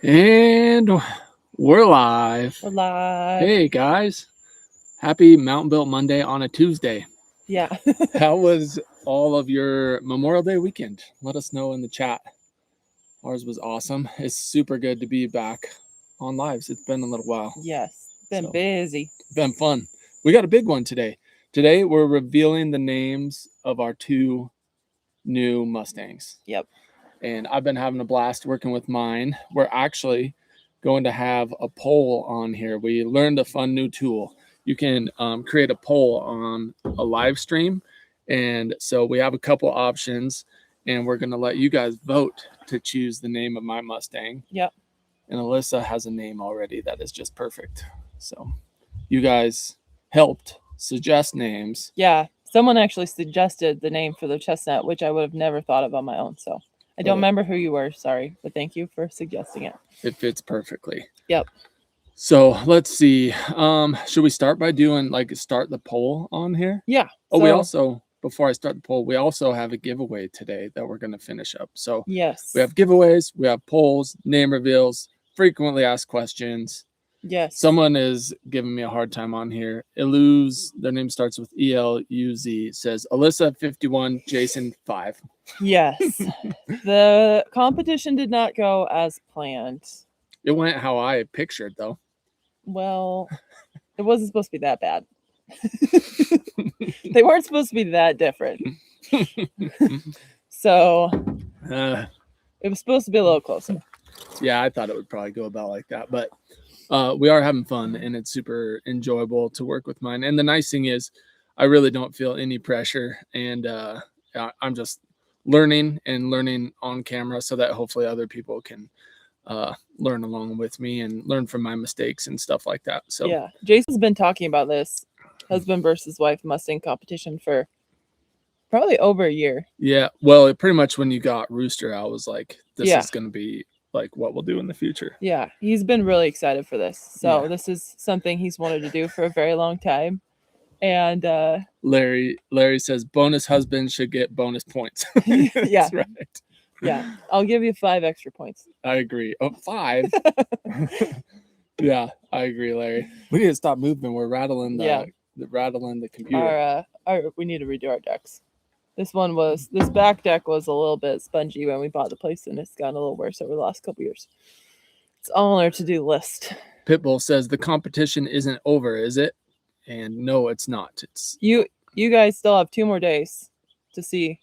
And we're live. We're live. Hey guys, happy MTN BUILT Monday on a Tuesday. Yeah. How was all of your Memorial Day weekend? Let us know in the chat. Ours was awesome. It's super good to be back on lives. It's been a little while. Yes. Been busy. Been fun. We got a big one today. Today we're revealing the names of our two new Mustangs. Yep. And I've been having a blast working with mine. We're actually going to have a poll on here. We learned a fun new tool. You can create a poll on a live stream. And so we have a couple options, and we're going to let you guys vote to choose the name of my Mustang. Yep. And Alyssa has a name already that is just perfect. So you guys helped suggest names. Yeah. Someone actually suggested the name for the chestnut, which I would have never thought of on my own. So I don't remember who you were. Sorry. But thank you for suggesting it. It fits perfectly. Yep. So let's see. Should we start by doing start the poll on here? Yeah. Oh, we also, before I start the poll, we also have a giveaway today that we're going to finish up. So yes, we have giveaways, we have polls, name reveals, frequently asked questions. Yes. Someone is giving me a hard time on here. Eluz, their name starts with ELUZ, says Alyssa 51, Jason 5. Yes. The competition did not go as planned. It went how I pictured, though. Well, it wasn't supposed to be that bad. They weren't supposed to be that different. So it was supposed to be a little closer. Yeah, I thought it would probably go about like that. But we are having fun, and it's super enjoyable to work with mine. And the nice thing is I really don't feel any pressure. And I'm just learning on camera so that hopefully other people can learn along with me and learn from my mistakes and stuff like that. So yeah, Jason's been talking about this husband versus wife Mustang competition for probably over a year. Yeah, well, pretty much when you got Rooster, I was like, this is going to be like what we'll do in the future. Yeah, he's been really excited for this. So this is something he's wanted to do for a very long time. And Larry says bonus husband should get bonus points. Yeah, right. Yeah, I'll give you 5 extra points. I agree. Oh, 5. Yeah, I agree, Larry. We need to stop moving. We're rattling the computer. We need to redo our decks. This back deck was a little bit spongy when we bought the place, and it's gotten a little worse over the last couple years. It's all on our to-do list. Pitbull says the competition isn't over, is it? And no, it's not. It's you guys still have 2 more days to see.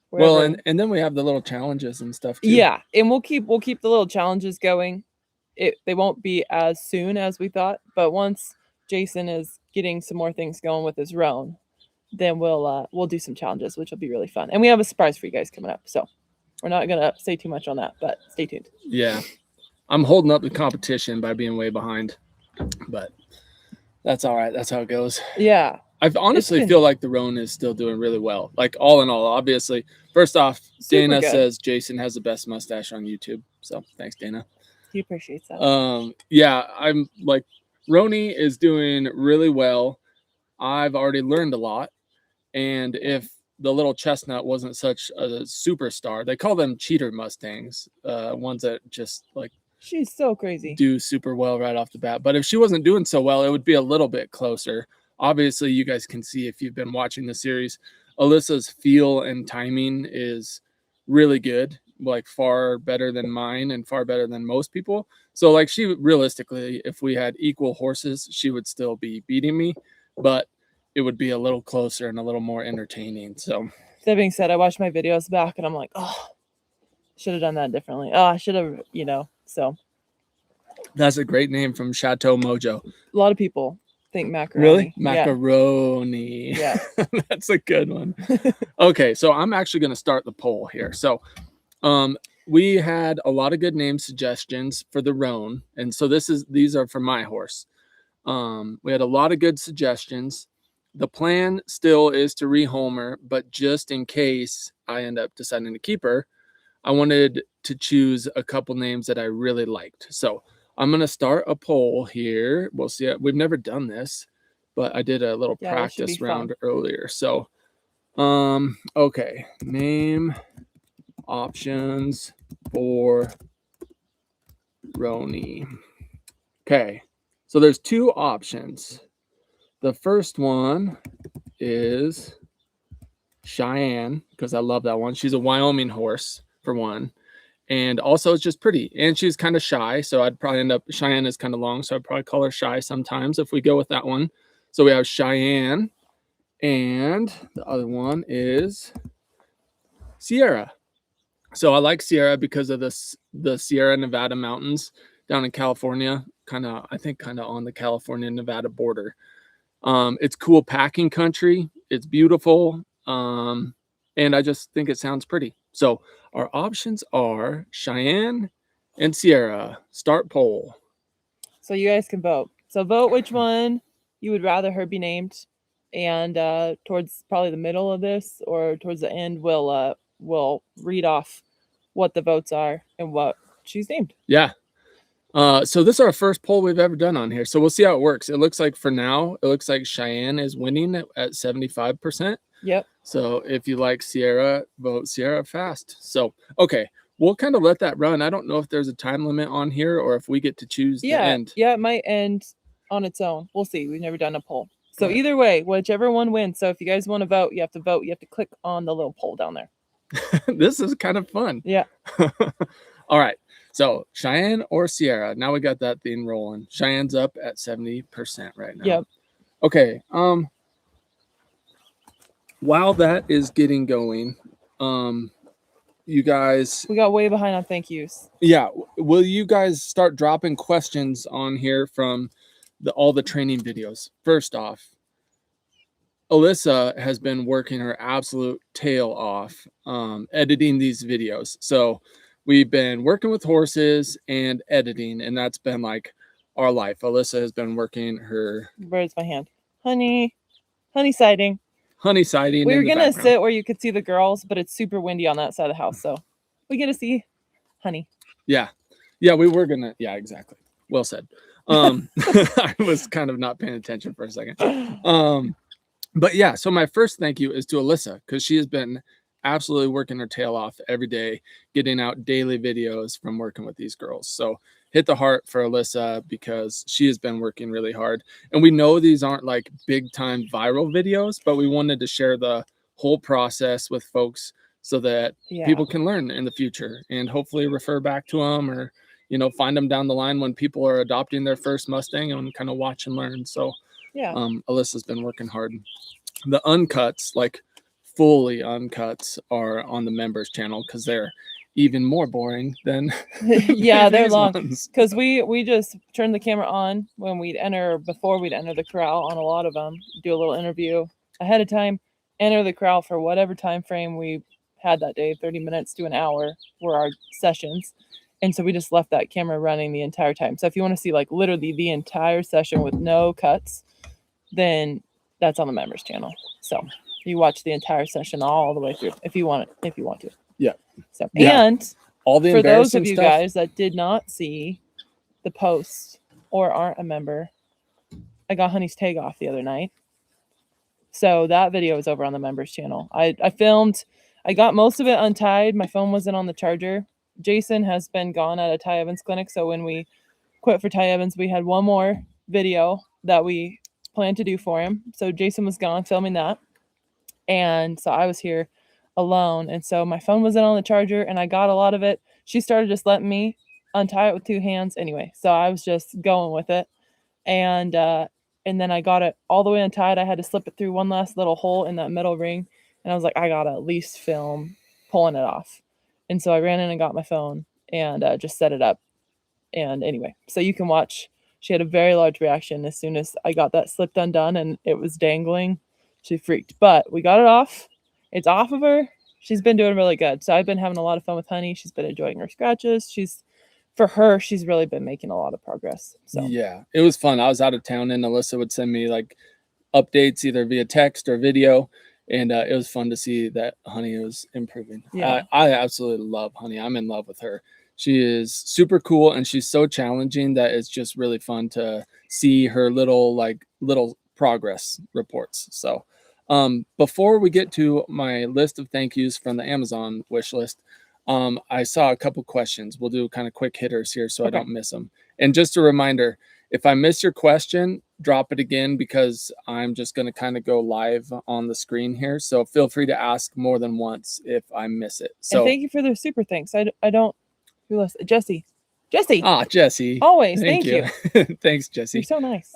Wherever. Well, and then we have the little challenges and stuff too. Yeah, and we'll keep the little challenges going. They won't be as soon as we thought, but once Jason is getting some more things going with his roan, then we'll do some challenges, which will be really fun. And we have a surprise for you guys coming up. So we're not gonna say too much on that, but stay tuned. Yeah. I'm holding up the competition by being way behind, but that's all right. That's how it goes. Yeah. I honestly feel like the roan is still doing really well. Like all in all, obviously. First off, Dana says Jason has the best mustache on YouTube. So thanks, Dana. He appreciates that. Yeah, I'm like Roni is doing really well. I've already learned a lot. And if the little chestnut wasn't such a superstar, they call them cheater Mustangs, ones that just like she's so crazy, do super well right off the bat. But if she wasn't doing so well, it would be a little bit closer. Obviously, you guys can see if you've been watching the series, Alyssa's feel and timing is really good, like far better than mine and far better than most people. So like she realistically, if we had equal horses, she would still be beating me, but it would be a little closer and a little more entertaining. So that being said, I watched my videos back and I'm like, oh, should have done that differently. Oh, I should have, so. That's a great name from Chateau Mojo. A lot of people think macaroni. Really? Macaroni. Yeah. That's a good one. Okay, so I'm actually going to start the poll here. So we had a lot of good name suggestions for the roan. And so these are for my horse. We had a lot of good suggestions. The plan still is to rehome her, but just in case I end up deciding to keep her, I wanted to choose a couple names that I really liked. So I'm going to start a poll here. We'll see. We've never done this, but I did a little practice round earlier. So, okay. Name options for Roni. Okay, so there's two options. The first one is Cheyenne, because I love that one. She's a Wyoming horse, for one. And also it's just pretty. And she's kind of shy, so I'd probably end up, Cheyenne is kind of long, so I'd probably call her Shy sometimes if we go with that one. So we have Cheyenne, and the other one is Sierra. So I like Sierra because of the Sierra Nevada mountains down in California, I think kind of on the California Nevada border. It's cool packing country. It's beautiful. And I just think it sounds pretty. So our options are Cheyenne and Sierra. Start poll. So you guys can vote. So vote which one you would rather her be named, and towards probably the middle of this or towards the end, we'll read off what the votes are and what she's named. Yeah. So this is our first poll we've ever done on here. So we'll see how it works. It looks like for now, it looks like Cheyenne is winning at 75%. Yep. So if you like Sierra, vote Sierra fast. So, okay, we'll kind of let that run. I don't know if there's a time limit on here or if we get to choose the end. Yeah, it might end on its own. We'll see. We've never done a poll. So either way, whichever one wins. So if you guys want to vote, you have to vote. You have to click on the little poll down there. This is kind of fun. Yeah. All right. So Cheyenne or Sierra. Now we got that thing rolling. Cheyenne's up at 70% right now. Yep. Okay. While that is getting going, you guys, we got way behind on thank yous. Yeah. Will you guys start dropping questions on here from all the training videos? First off, Alyssa has been working her absolute tail off editing these videos. So we've been working with horses and editing, and that's been like our life. Alyssa has been working her... Where's my hand? Honey sighting. Honey sighting. We were going to sit where you could see the girls, but it's super windy on that side of the house. So we get to see Honey. Yeah. Yeah, we were going to. Yeah, exactly. Well said. I was kind of not paying attention for a second. But yeah, so my first thank you is to Alyssa, because she has been absolutely working her tail off every day, getting out daily videos from working with these girls. So hit the heart for Alyssa, because she has been working really hard. And we know these aren't like big time viral videos, but we wanted to share the whole process with folks so that people can learn in the future and hopefully refer back to them, or, you know, find them down the line when people are adopting their first Mustang and kind of watch and learn. So yeah, Alyssa's been working hard. The uncuts, like fully uncuts, are on the members channel because they're even more boring than yeah, they're long, because we just turn the camera on when before we'd enter the corral on a lot of them, do a little interview ahead of time, enter the corral for whatever time frame we had that day, 30 minutes to an hour were our sessions. And so we just left that camera running the entire time. So if you want to see like literally the entire session with no cuts, then that's on the members channel. So you watch the entire session all the way through if you want to. Yeah. So and all the for those of you stuff, guys that did not see the post or aren't a member, I got Honey's tag off the other night. So that video is over on the members channel. I got most of it untied. My phone wasn't on the charger. Jason has been gone at a Ty Evans clinic. So when we quit for Ty Evans, we had one more video that we planned to do for him. So Jason was gone filming that. And so I was here alone. And so my phone wasn't on the charger and I got a lot of it. She started just letting me untie it with two hands anyway. So I was just going with it. And then I got it all the way untied. I had to slip it through one last little hole in that metal ring. And I was like, I got to at least film pulling it off. And so I ran in and got my phone and just set it up. And anyway, so you can watch. She had a very large reaction as soon as I got that slipped undone and it was dangling. She freaked, but we got it off. It's off of her. She's been doing really good. So I've been having a lot of fun with Honey. She's been enjoying her scratches. She's really been making a lot of progress. So yeah, it was fun. I was out of town and Alyssa would send me like updates either via text or video. And it was fun to see that Honey was improving. Yeah. I absolutely love Honey. I'm in love with her. She is super cool and she's so challenging that it's just really fun to see her little progress reports. So before we get to my list of thank yous from the Amazon wish list, I saw a couple questions. We'll do kind of quick hitters here so I Okay. don't miss them. And just a reminder, if I miss your question, drop it again because I'm just going to kind of go live on the screen here. So feel free to ask more than once if I miss it. And So thank you for the super thanks. I don't who else? Jesse. Jesse. Jesse. Always. Thank you. Thanks, You're Jesse. so nice.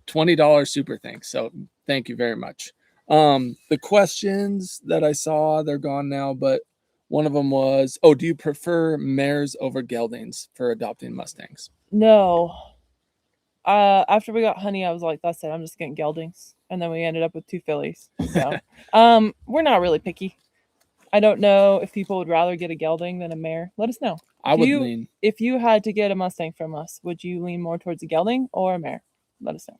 $20 super thanks. So thank you very much. The questions that I saw, they're gone now, but one of them was, do you prefer mares over geldings for adopting Mustangs? No. After we got Honey, I was like, that's it. I'm just getting geldings. And then we ended up with 2 fillies. So we're not really picky. I don't know if people would rather get a gelding than a mare. Let us know. I would lean. If you had to get a Mustang from us, would you lean more towards a gelding or a mare? Let us know.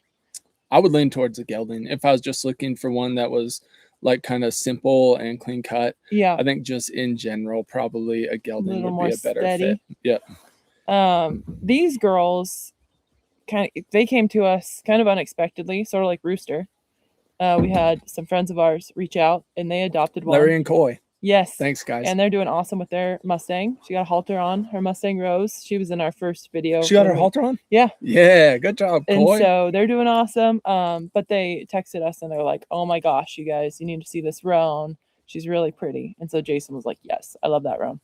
I would lean towards a gelding if I was just looking for one that was like kind of simple and clean cut. Yeah. I think just in general, probably a gelding would be a better steady. fit. Yep. These girls they came to us kind of unexpectedly, sort of like Rooster. We had some friends of ours reach out and they adopted one. Larry and Coy. Yes. Thanks, guys. And they're doing awesome with their Mustang. She got a halter on, her Mustang Rose. She was in our first video. She got her halter on? Yeah. Yeah, good job, And Coy. so they're doing awesome. But they texted us and they're like, oh my gosh, you guys, you need to see this roan. She's really pretty. And so Jason was like, yes, I love that roan.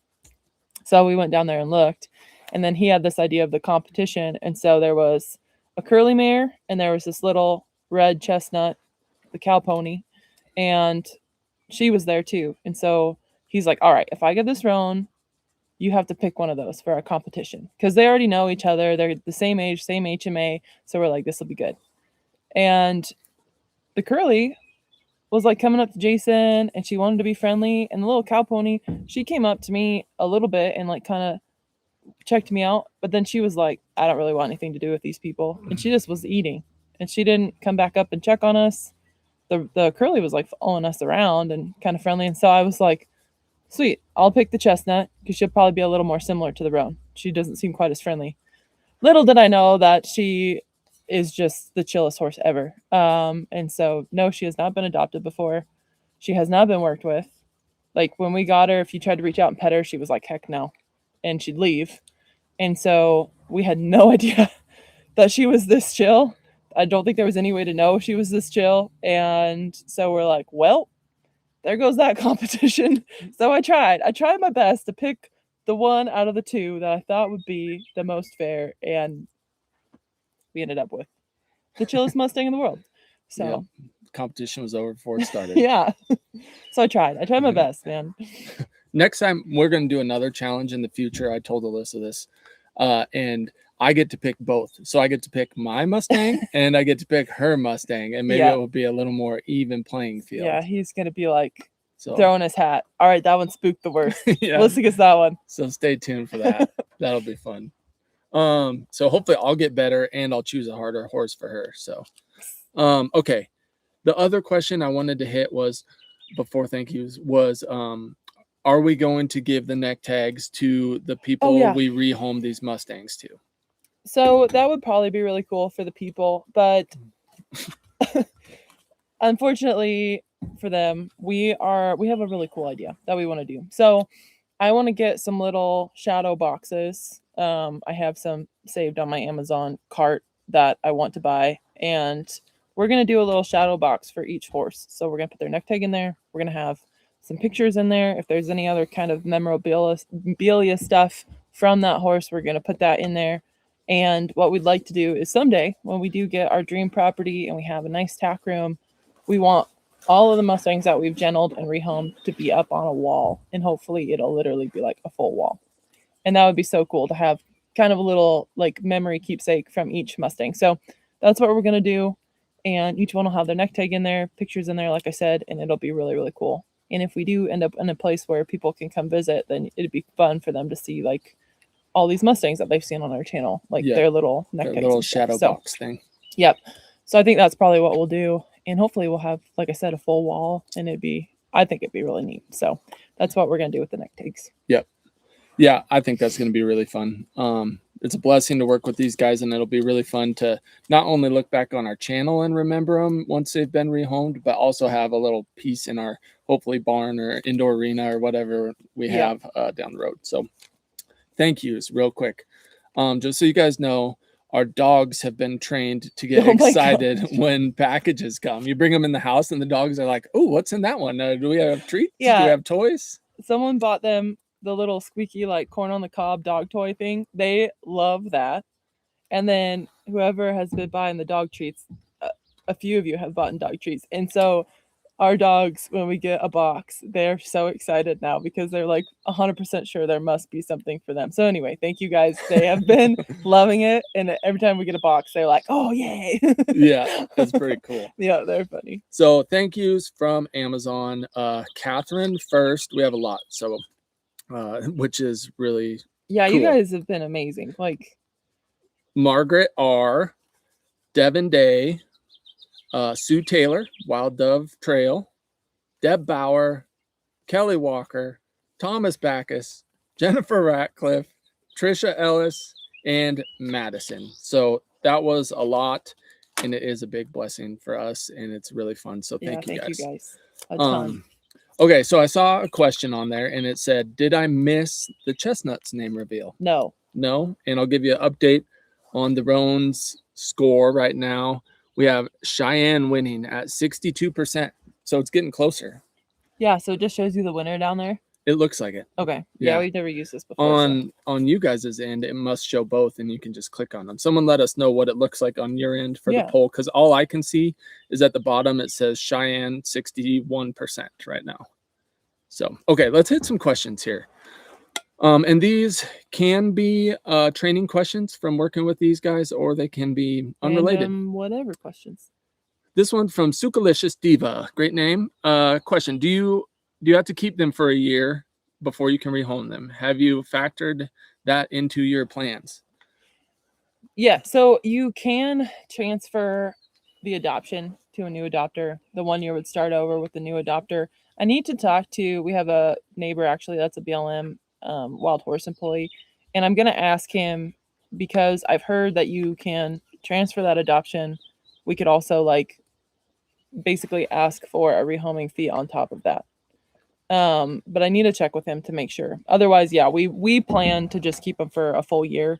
So we went down there and looked. And then he had this idea of the competition. And so there was a curly mare and there was this little red chestnut, the cow pony. And she was there too. And so he's like, all right, if I get this roan, you have to pick one of those for our competition. Because they already know each other. They're the same age, same HMA. So we're like, this will be good. And the curly was like coming up to Jason and she wanted to be friendly. And the little cow pony, she came up to me a little bit and like kind of checked me out. But then she was like, I don't really want anything to do with these people. And she just was eating. And she didn't come back up and check on us. The curly was like following us around and kind of friendly. And so I was like, sweet, I'll pick the chestnut because she'll probably be a little more similar to the roan. She doesn't seem quite as friendly. Little did I know that she is just the chillest horse ever. And so, no, she has not been adopted before. She has not been worked with. Like when we got her, if you tried to reach out and pet her, she was like, heck no. And she'd leave. And so we had no idea that she was this chill. I don't think there was any way to know she was this chill. And so we're like, well, there goes that competition. So I tried my best to pick the one out of the 2 that I thought would be the most fair. And we ended up with the chillest Mustang in the world. So yeah. Competition was over before it started. Yeah. So I tried my best, man. Next time we're going to do another challenge in the future. I told Alyssa this. And I get to pick both. So I get to pick my Mustang and I get to pick her Mustang. And maybe it will be a little more even playing field. Yeah, he's going to be like throwing his hat. All right, that one spooked the worst. Yeah. Alyssa gets that one. So stay tuned for that. That'll be fun. So hopefully I'll get better and I'll choose a harder horse for her. So, okay. The other question I wanted to hit was, before thank yous, was, are we going to give the neck tags to the people we rehome these Mustangs to? So that would probably be really cool for the people, but unfortunately for them, we have a really cool idea that we want to do. So I want to get some little shadow boxes. I have some saved on my Amazon cart that I want to buy, and we're going to do a little shadow box for each horse. So we're going to put their neck tag in there. We're going to have some pictures in there. If there's any other kind of memorabilia stuff from that horse, we're going to put that in there. And what we'd like to do is someday when we do get our dream property and we have a nice tack room, we want all of the Mustangs that we've gentled and rehomed to be up on a wall. And hopefully it'll literally be like a full wall. And that would be so cool to have kind of a little like memory keepsake from each Mustang. So that's what we're going to do. And each one will have their neck tag in there, pictures in there, like I said, and it'll be really, really cool. And if we do end up in a place where people can come visit, then it'd be fun for them to see like all these Mustangs that they've seen on our channel, like their little neck tags, little shadow box thing. Yep. So I think that's probably what we'll do. And hopefully we'll have, like I said, a full wall, and I think it'd be really neat. So that's what we're going to do with the neck tags. Yep. Yeah, I think that's going to be really fun. it's a blessing to work with these guys, and it'll be really fun to not only look back on our channel and remember them once they've been rehomed, but also have a little piece in our hopefully barn or indoor arena or whatever we have down the road. So thank yous real quick. Just so you guys know, our dogs have been trained to get excited when packages come. You bring them in the house and the dogs are like, oh, what's in that one? Do we have treats? Do we have toys? Someone bought them the little squeaky like corn on the cob dog toy thing. They love that. And then whoever has been buying the dog treats, a few of you have bought dog treats. And so our dogs, when we get a box, they're so excited now because they're like 100% sure there must be something for them. So anyway, thank you guys. They have been loving it. And every time we get a box, they're like, oh, yay. Yeah, that's pretty cool. Yeah, they're funny. So thank yous from Amazon. Catherine first. We have a lot. So, which is really cool. You guys have been amazing. Like Margaret R., Devin Day, Sue Taylor, Wild Dove Trail, Deb Bauer, Kelly Walker, Thomas Backus, Jennifer Ratcliffe, Trisha Ellis, and Madison. So that was a lot, and it is a big blessing for us, and it's really fun. So thank you guys. A ton. Okay, so I saw a question on there, and it said, did I miss the Chestnut's name reveal? No. And I'll give you an update on the Roan's score right now. We have Cheyenne winning at 62%. So it's getting closer. Yeah, so it just shows you the winner down there? It looks like it. Okay. Yeah, we've never used this before. On you guys' end, it must show both, and you can just click on them. Someone let us know what it looks like on your end for the poll, because all I can see is at the bottom it says Cheyenne 61% right now. So, okay, let's hit some questions here. And these can be training questions from working with these guys, or they can be unrelated. Whatever questions. This one from Sukalicious Diva. Great name. Question. Do you have to keep them for a year before you can rehome them? Have you factored that into your plans? Yeah, so you can transfer the adoption to a new adopter. The 1 year would start over with the new adopter. I need to talk to, we have a neighbor actually that's a BLM wild horse employee, and I'm going to ask him, because I've heard that you can transfer that adoption. We could also like basically ask for a rehoming fee on top of that. But I need to check with him to make sure. Otherwise, yeah, we plan to just keep them for a full year.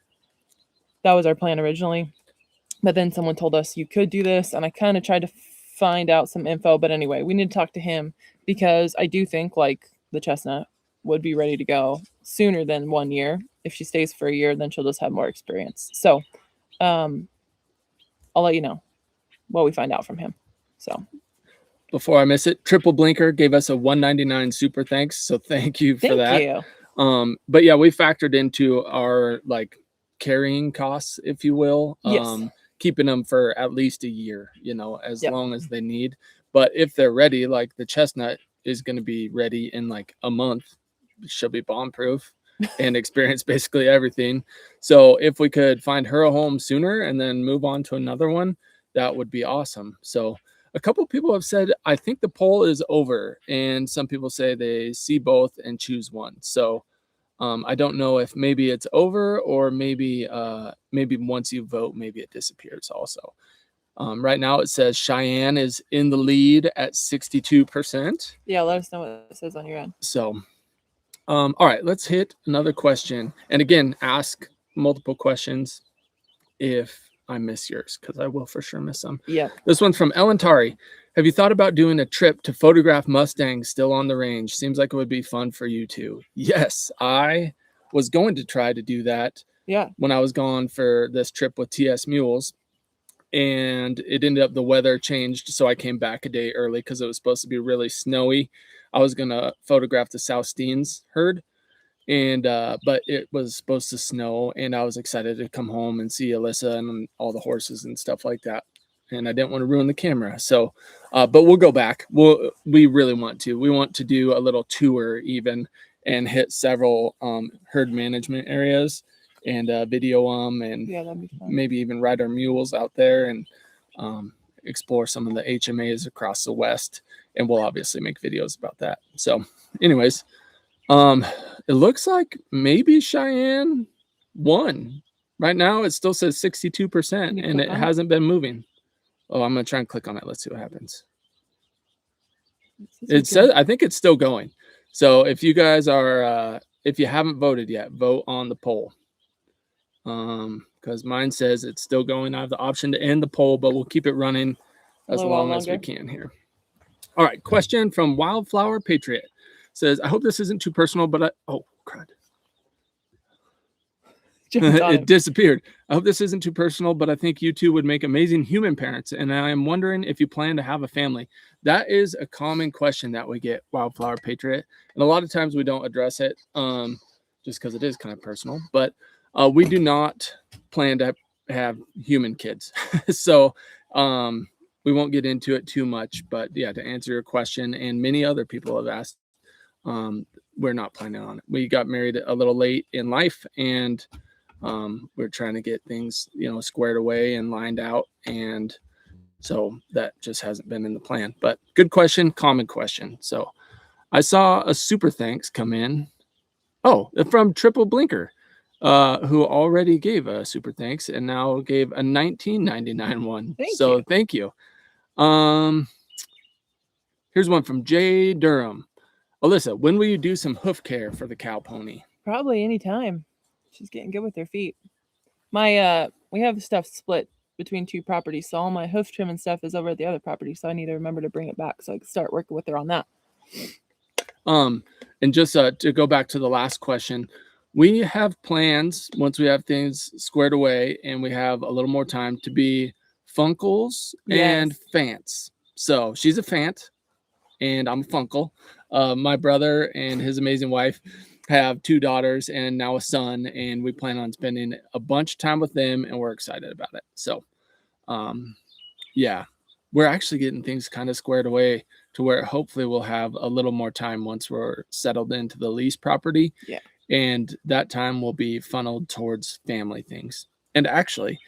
That was our plan originally. But then someone told us you could do this, and I kind of tried to find out some info. But anyway, we need to talk to him, because I do think like the Chestnut would be ready to go sooner than 1 year. If she stays for a year, then she'll just have more experience. So I'll let you know what we find out from him. So before I miss it, Triple Blinker gave us a $1.99 super thanks. So thank you for that. Thank you. But yeah, we factored into our like carrying costs, if you will. Yes. Keeping them for at least a year, as long as they need. But if they're ready, like the Chestnut is going to be ready in like a month. She'll be bomb proof and experience basically everything. So if we could find her a home sooner and then move on to another one, that would be awesome. So a couple of people have said, I think the poll is over, and some people say they see both and choose one. So I don't know if maybe it's over, or maybe once you vote, maybe it disappears also. Right now it says Cheyenne is in the lead at 62%. Yeah, let us know what it says on your end. So, all right, let's hit another question. And again, ask multiple questions if I miss yours, because I will for sure miss some. Yeah. This one's from Ellen Tari. Have you thought about doing a trip to photograph Mustangs still on the range? Seems like it would be fun for you too. Yes, I was going to try to do that. Yeah. When I was gone for this trip with TS Mules, and it ended up the weather changed, so I came back a day early because it was supposed to be really snowy. I was gonna photograph the South Steens herd, and but it was supposed to snow, and I was excited to come home and see Alyssa and all the horses and stuff like that, and I didn't want to ruin the camera. So but we'll go back. We really want to. We want to do a little tour even, and hit several herd management areas, and video them, and that'd be fun. Maybe even ride our mules out there and explore some of the HMAs across the West. And we'll obviously make videos about that. So anyways, it looks like maybe Cheyenne won. Right now, it still says 62%, you and click it on it? hasn't been moving. Oh, I'm gonna try and click on it. Let's see what happens. This is It good. says, I think it's still going. So if you guys are, if you haven't voted yet, vote on the poll. Because mine says it's still going. I have the option to end the poll, but we'll keep it running A as little while long as we longer. can here. All right, question from Wildflower Patriot says, I hope this isn't too personal, but oh, crud. Jumped on It it. disappeared. I hope this isn't too personal, but I think you two would make amazing human parents, and I am wondering if you plan to have a family. That is a common question that we get, Wildflower Patriot, and a lot of times we don't address it, just because it is kind of personal. But we do not plan to have human kids, so we won't get into it too much. But yeah, to answer your question, and many other people have asked, we're not planning on it. We got married a little late in life, and we're trying to get things, squared away and lined out. And so that just hasn't been in the plan, but good question. Common question. So I saw a super thanks come in. Oh, from Triple Blinker, who already gave a super thanks and now gave a $19.99 one. Thank you. Here's one from Jay Durham. Alyssa, when will you do some hoof care for the cow pony? Probably anytime. She's getting good with her feet. My we have stuff split between two properties, so all my hoof trim and stuff is over at the other property. So I need to remember to bring it back so I can start working with her on that. And just to go back to the last question, we have plans once we have things squared away and we have a little more time to be Funkles and Fants. So she's a Fant and I'm a Funkle. My brother and his amazing wife have 2 daughters and now a son, and we plan on spending a bunch of time with them, and we're excited about it. So yeah, we're actually getting things kind of squared away to where hopefully we'll have a little more time once we're settled into the lease property. Yeah. And that time will be funneled towards family things. And actually,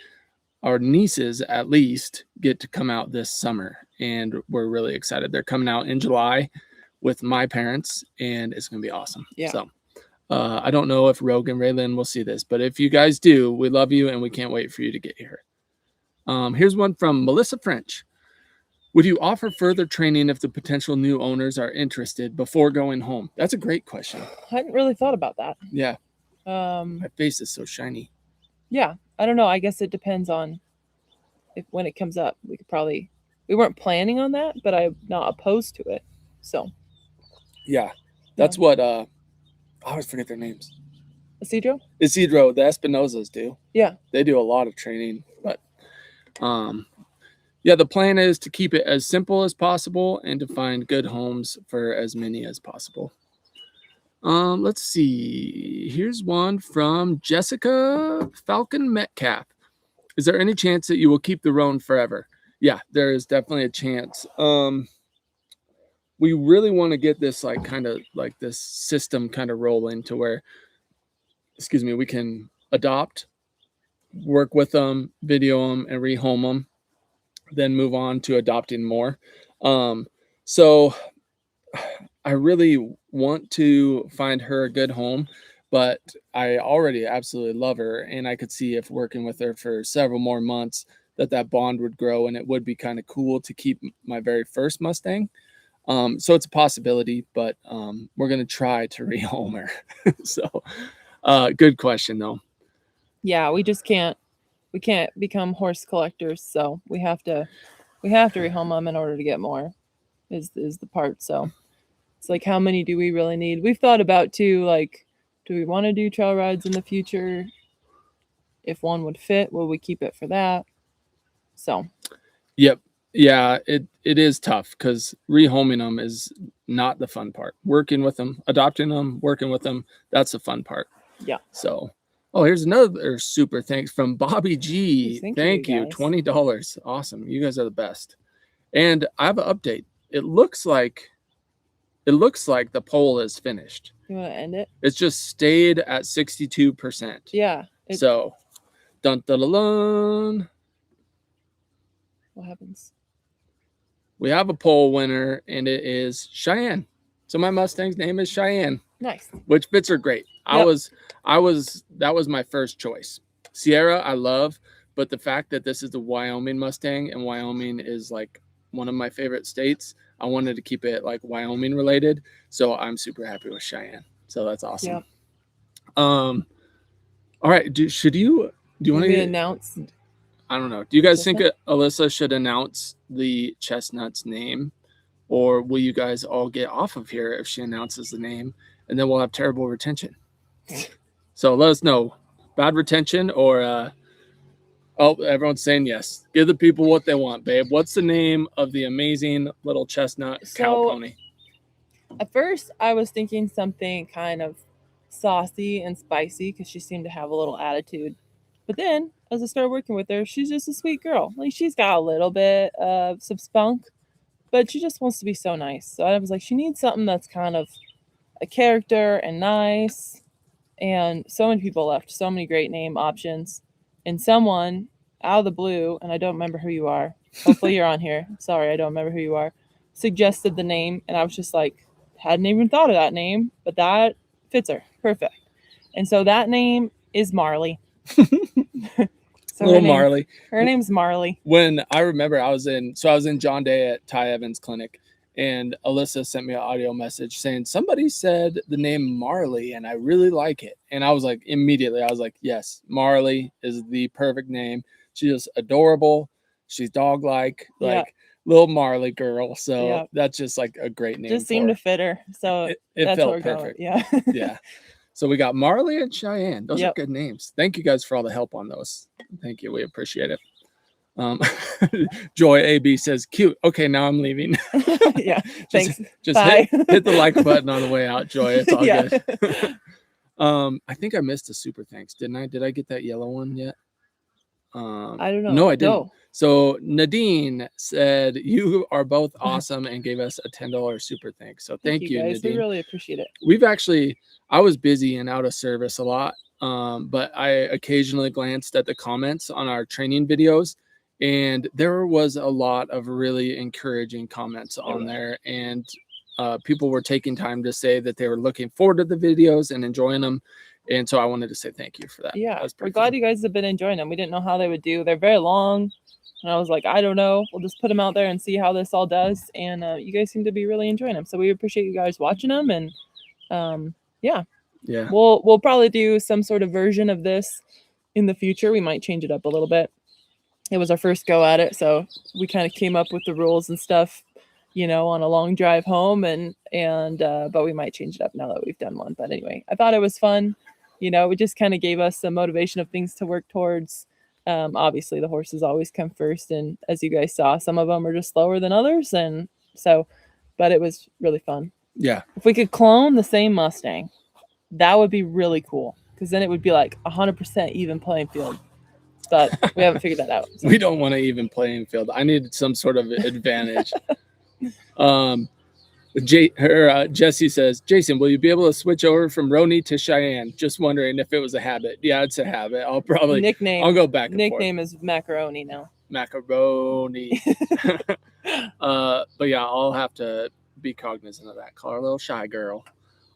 our nieces at least get to come out this summer, and we're really excited. They're coming out in July with my parents, and it's going to be awesome. Yeah. So I don't know if Rogue and Raylan will see this, but if you guys do, we love you, and we can't wait for you to get here. Here's one from Melissa French. Would you offer further training if the potential new owners are interested before going home? That's a great question. I hadn't really thought about that. Yeah. My face is so shiny. Yeah. I don't know. I guess it depends on when it comes up. We weren't planning on that, but I'm not opposed to it. So. Yeah. That's what, I always forget their names. Isidro, the Espinosas do. Yeah. They do a lot of training, but yeah, the plan is to keep it as simple as possible and to find good homes for as many as possible. Let's see. Here's one from Jessica Falcon Metcalf. Is there any chance that you will keep the roan forever? Yeah, there is definitely a chance. We really want to get this this system kind of rolling to where, we can adopt, work with them, video them, and rehome them, then move on to adopting more. So I really want to find her a good home, but I already absolutely love her, and I could see if working with her for several more months that bond would grow, and it would be kind of cool to keep my very first Mustang. So it's a possibility, but we're going to try to rehome her. So good question though. Yeah, we can't become horse collectors, so we have to rehome them in order to get more is the part. So it's like, how many do we really need? We've thought about too, like, do we want to do trail rides in the future? If one would fit, will we keep it for that? So yep. Yeah, it is tough because rehoming them is not the fun part. Working with them, adopting them, working with them, that's the fun part. Yeah. So, here's another super thanks from Bobby G. Thank you. $20. Awesome. You guys are the best. And I have an update. It looks like the poll is finished. You want to end it? It's just stayed at 62%. Yeah. So, dun dun dun dun. What happens? We have a poll winner, and it is Cheyenne. So my Mustang's name is Cheyenne. Nice. Which fits her great. Yep. That was my first choice. Sierra, I love, but the fact that this is the Wyoming Mustang and Wyoming is like one of my favorite states, I wanted to keep it like Wyoming related. So I'm super happy with Cheyenne. So that's awesome. Yep. All right. Do you want to to announce? I don't know. Do you guys think Chestnut? Alyssa should announce the chestnut's name, or will you guys all get off of here if she announces the name, and then we'll have terrible retention? So let us know. Bad retention or oh, everyone's saying yes. Give the people what they want, babe. What's the name of the amazing little chestnut cow pony? At first, I was thinking something kind of saucy and spicy because she seemed to have a little attitude. But then, as I started working with her, she's just a sweet girl. Like, she's got a little bit of some spunk, but she just wants to be so nice. So I was like, she needs something that's kind of a character and nice. And so many people left so many great name options. And someone out of the blue, and I don't remember who you are. Hopefully you're on here. Sorry, I don't remember who you are. Suggested the name, and I was just like, hadn't even thought of that name, but that fits her perfect. And so that name is Marley. So little Marley. Her name's Marley. When I remember, I was in John Day at Ty Evans' clinic, and Alyssa sent me an audio message saying somebody said the name Marley, and I really like it. And I was like, immediately, I was like, yes, Marley is the perfect name. She's just adorable. She's dog-like, like little Marley girl. So that's just like a great name. Just seemed to fit her. So it that's felt perfect. Yeah. Yeah. So we got Marley and Cheyenne. Those are good names. Thank you guys for all the help on those. Thank you. We appreciate it. Joy AB says, cute. Okay, now I'm leaving. Yeah. Thanks. Just hit the like button on the way out, Joy. It's all good. I think I missed a super thanks, didn't I? Did I get that yellow one yet? I don't know. No, I didn't. No. So Nadine said, you are both awesome and gave us a $10 super thanks. So thank you, guys. Nadine. We really appreciate it. I was busy and out of service a lot, but I occasionally glanced at the comments on our training videos, and there was a lot of really encouraging comments on there, and people were taking time to say that they were looking forward to the videos and enjoying them. And so I wanted to say thank you for that. Yeah, we're glad you guys have been enjoying them. We didn't know how they would do. They're very long. And I was like, I don't know. We'll just put them out there and see how this all does. And you guys seem to be really enjoying them. So we appreciate you guys watching them. And yeah. We'll probably do some sort of version of this in the future. We might change it up a little bit. It was our first go at it. So we kind of came up with the rules and stuff, on a long drive home. But we might change it up now that we've done one. But anyway, I thought it was fun. It just kind of gave us some motivation of things to work towards. Obviously the horses always come first, and as you guys saw, some of them are just slower than others, and so, but it was really fun. Yeah, if we could clone the same Mustang, that would be really cool, because then it would be like 100% even playing field, but we haven't figured that out. So. We don't want an even playing field. I need some sort of advantage. Jesse says, Jason, will you be able to switch over from Roni to Cheyenne? Just wondering if it was a habit. Yeah, it's a habit. I'll go back and nickname forth. Is Macaroni now. Macaroni. But yeah, I'll have to be cognizant of that. Call her a little shy girl.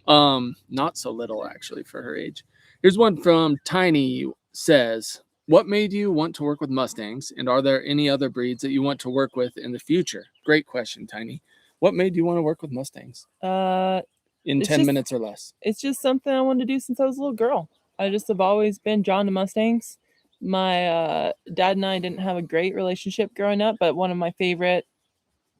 Not so little actually for her age. Here's one from Tiny. Says, what made you want to work with Mustangs, and are there any other breeds that you want to work with in the future? Great question, Tiny. What made you want to work with Mustangs? In 10 minutes or less. It's just something I wanted to do since I was a little girl. I just have always been drawn to Mustangs. My dad and I didn't have a great relationship growing up, but one of my favorite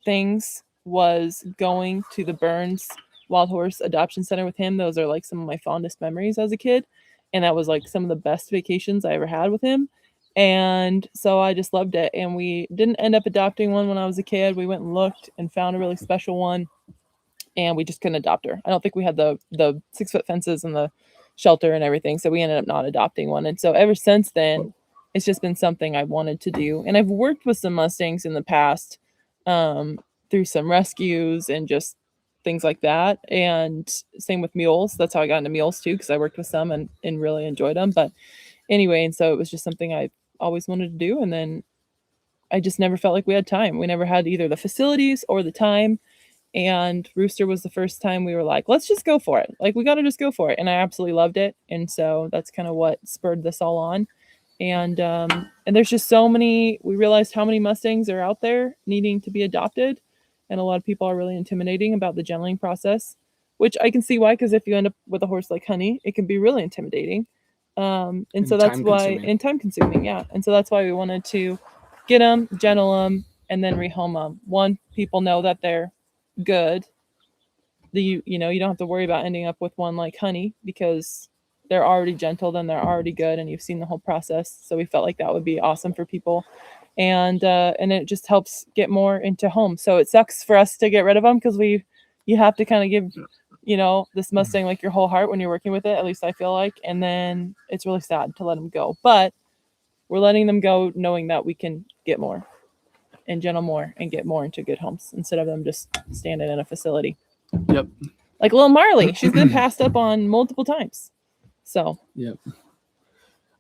things was going to the Burns Wild Horse Adoption Center with him. Those are like some of my fondest memories as a kid. And that was like some of the best vacations I ever had with him. And so I just loved it. And we didn't end up adopting one when I was a kid. We went and looked and found a really special one, and we just couldn't adopt her. I don't think we had the 6-foot fences and the shelter and everything. So we ended up not adopting one. And so ever since then, it's just been something I wanted to do. And I've worked with some Mustangs in the past through some rescues and just things like that. And same with mules. That's how I got into mules too, because I worked with some and really enjoyed them. But anyway, and so it was just something I always wanted to do. And then I just never felt like we had time. We never had either the facilities or the time. And Rooster was the first time we were like, let's just go for it. Like, we got to just go for it. And I absolutely loved it. And so that's kind of what spurred this all on. And there's just so many. We realized how many Mustangs are out there needing to be adopted, and a lot of people are really intimidating about the gentling process, which I can see why. Because if you end up with a horse like Honey, it can be really intimidating. And so that's why, and time consuming, yeah. And so that's why we wanted to get them, gentle them, and then rehome them. One, people know that they're good. You don't have to worry about ending up with one like Honey because they're already gentle, then they're already good, and you've seen the whole process. So we felt like that would be awesome for people, and it just helps get more into home. So it sucks for us to get rid of them because you have to kind of give this Mustang like your whole heart when you're working with it. At least I feel like, and then it's really sad to let them go. But we're letting them go, knowing that we can get more and gentle more and get more into good homes instead of them just standing in a facility. Yep. Like little Marley, she's been passed up on multiple times. So. Yep.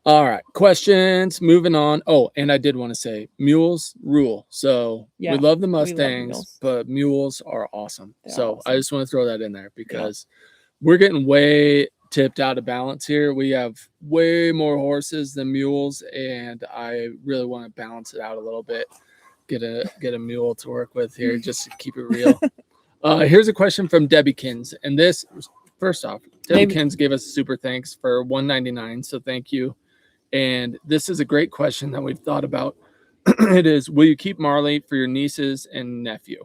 All right. Questions. Moving on. Oh, and I did want to say mules rule. So we love the Mustangs, but mules are awesome. Awesome. I just want to throw that in there because we're getting way tipped out of balance here. We have way more horses than mules, and I really want to balance it out a little bit. Get a mule to work with here just to keep it real. Here's a question from Debbykins, and this, first off, Debbykins gave us super thanks for $199, so thank you. And this is a great question that we've thought about. It is, will you keep Marley for your nieces and nephew?